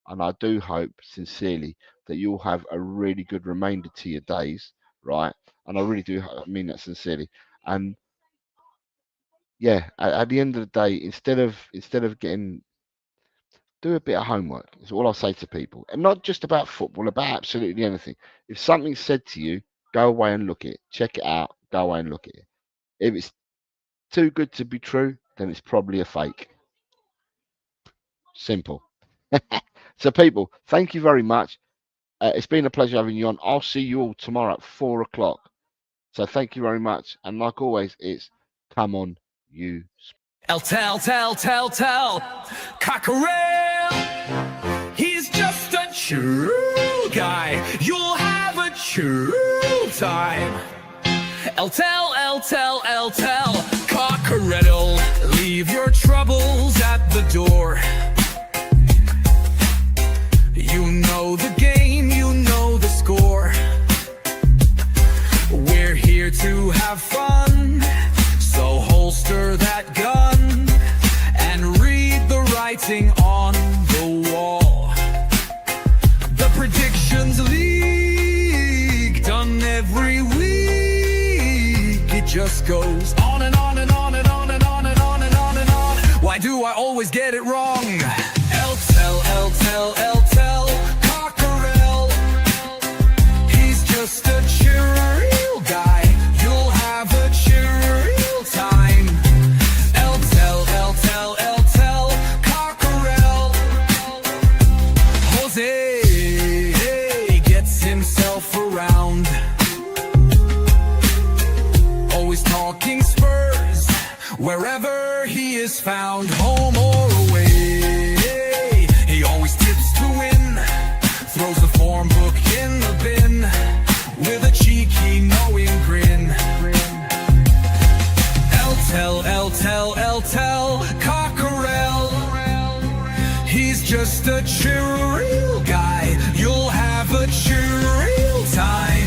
and I do hope sincerely, that you'll have a really good remainder to your days, right? And I really do mean that sincerely. And yeah, at the end of the day, instead of getting, do a bit of homework. Is all I'll say to people, and not just about football, about absolutely anything. If something's said to you, go away and look at it, check it out, go away and look at it. If it's too good to be true, then it's probably a fake. Simple. So, people, thank you very much. It's been a pleasure having you on. I'll see you all tomorrow at 4 o'clock. So, thank you very much. And like always, it's come on, you. Tell, Cockerel. He's just a true guy. You'll have a true time. Tell, Cockerel. Leave your troubles at the door. You know the game, you know the score. We're here to have fun, so holster that gun and read the writing on the wall. The predictions leak, done every week. It just goes on and on and on and on and on and on and on and on. Why do I always get it wrong? Tell, Cockerel. He's just a chill guy. You'll have a chill time. Tell, Cockerel. Jose gets himself around. Always talking Spurs, wherever he is found, home or away. He always tips to win, throws the form book in the bin with a cheeky knowing grin. Tell, Cockerel. He's just a chill guy. You'll have a chill time.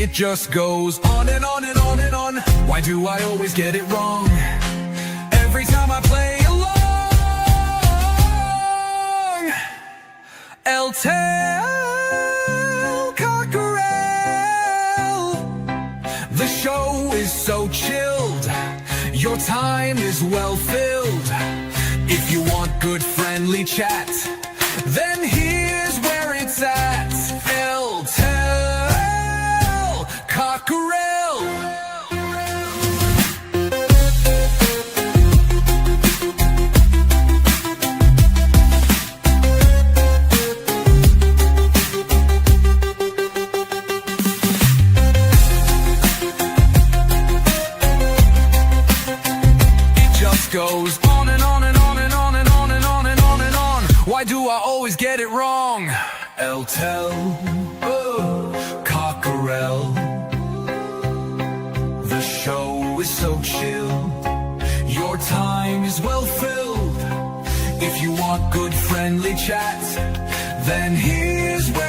It just goes on and on and on and on. Why do I always get it wrong? Every time I play along. El Tel Cockerel. The show is so chilled. Your time is well filled. If you want good friendly chat, then here's where it's at. El Tel Cockerel. It just goes on and on and on and on and on and on and on and on. Why do I always get it wrong? El Tel Cockerel. The show is so chill. Your time is well filled. If you want good friendly chat, then here's where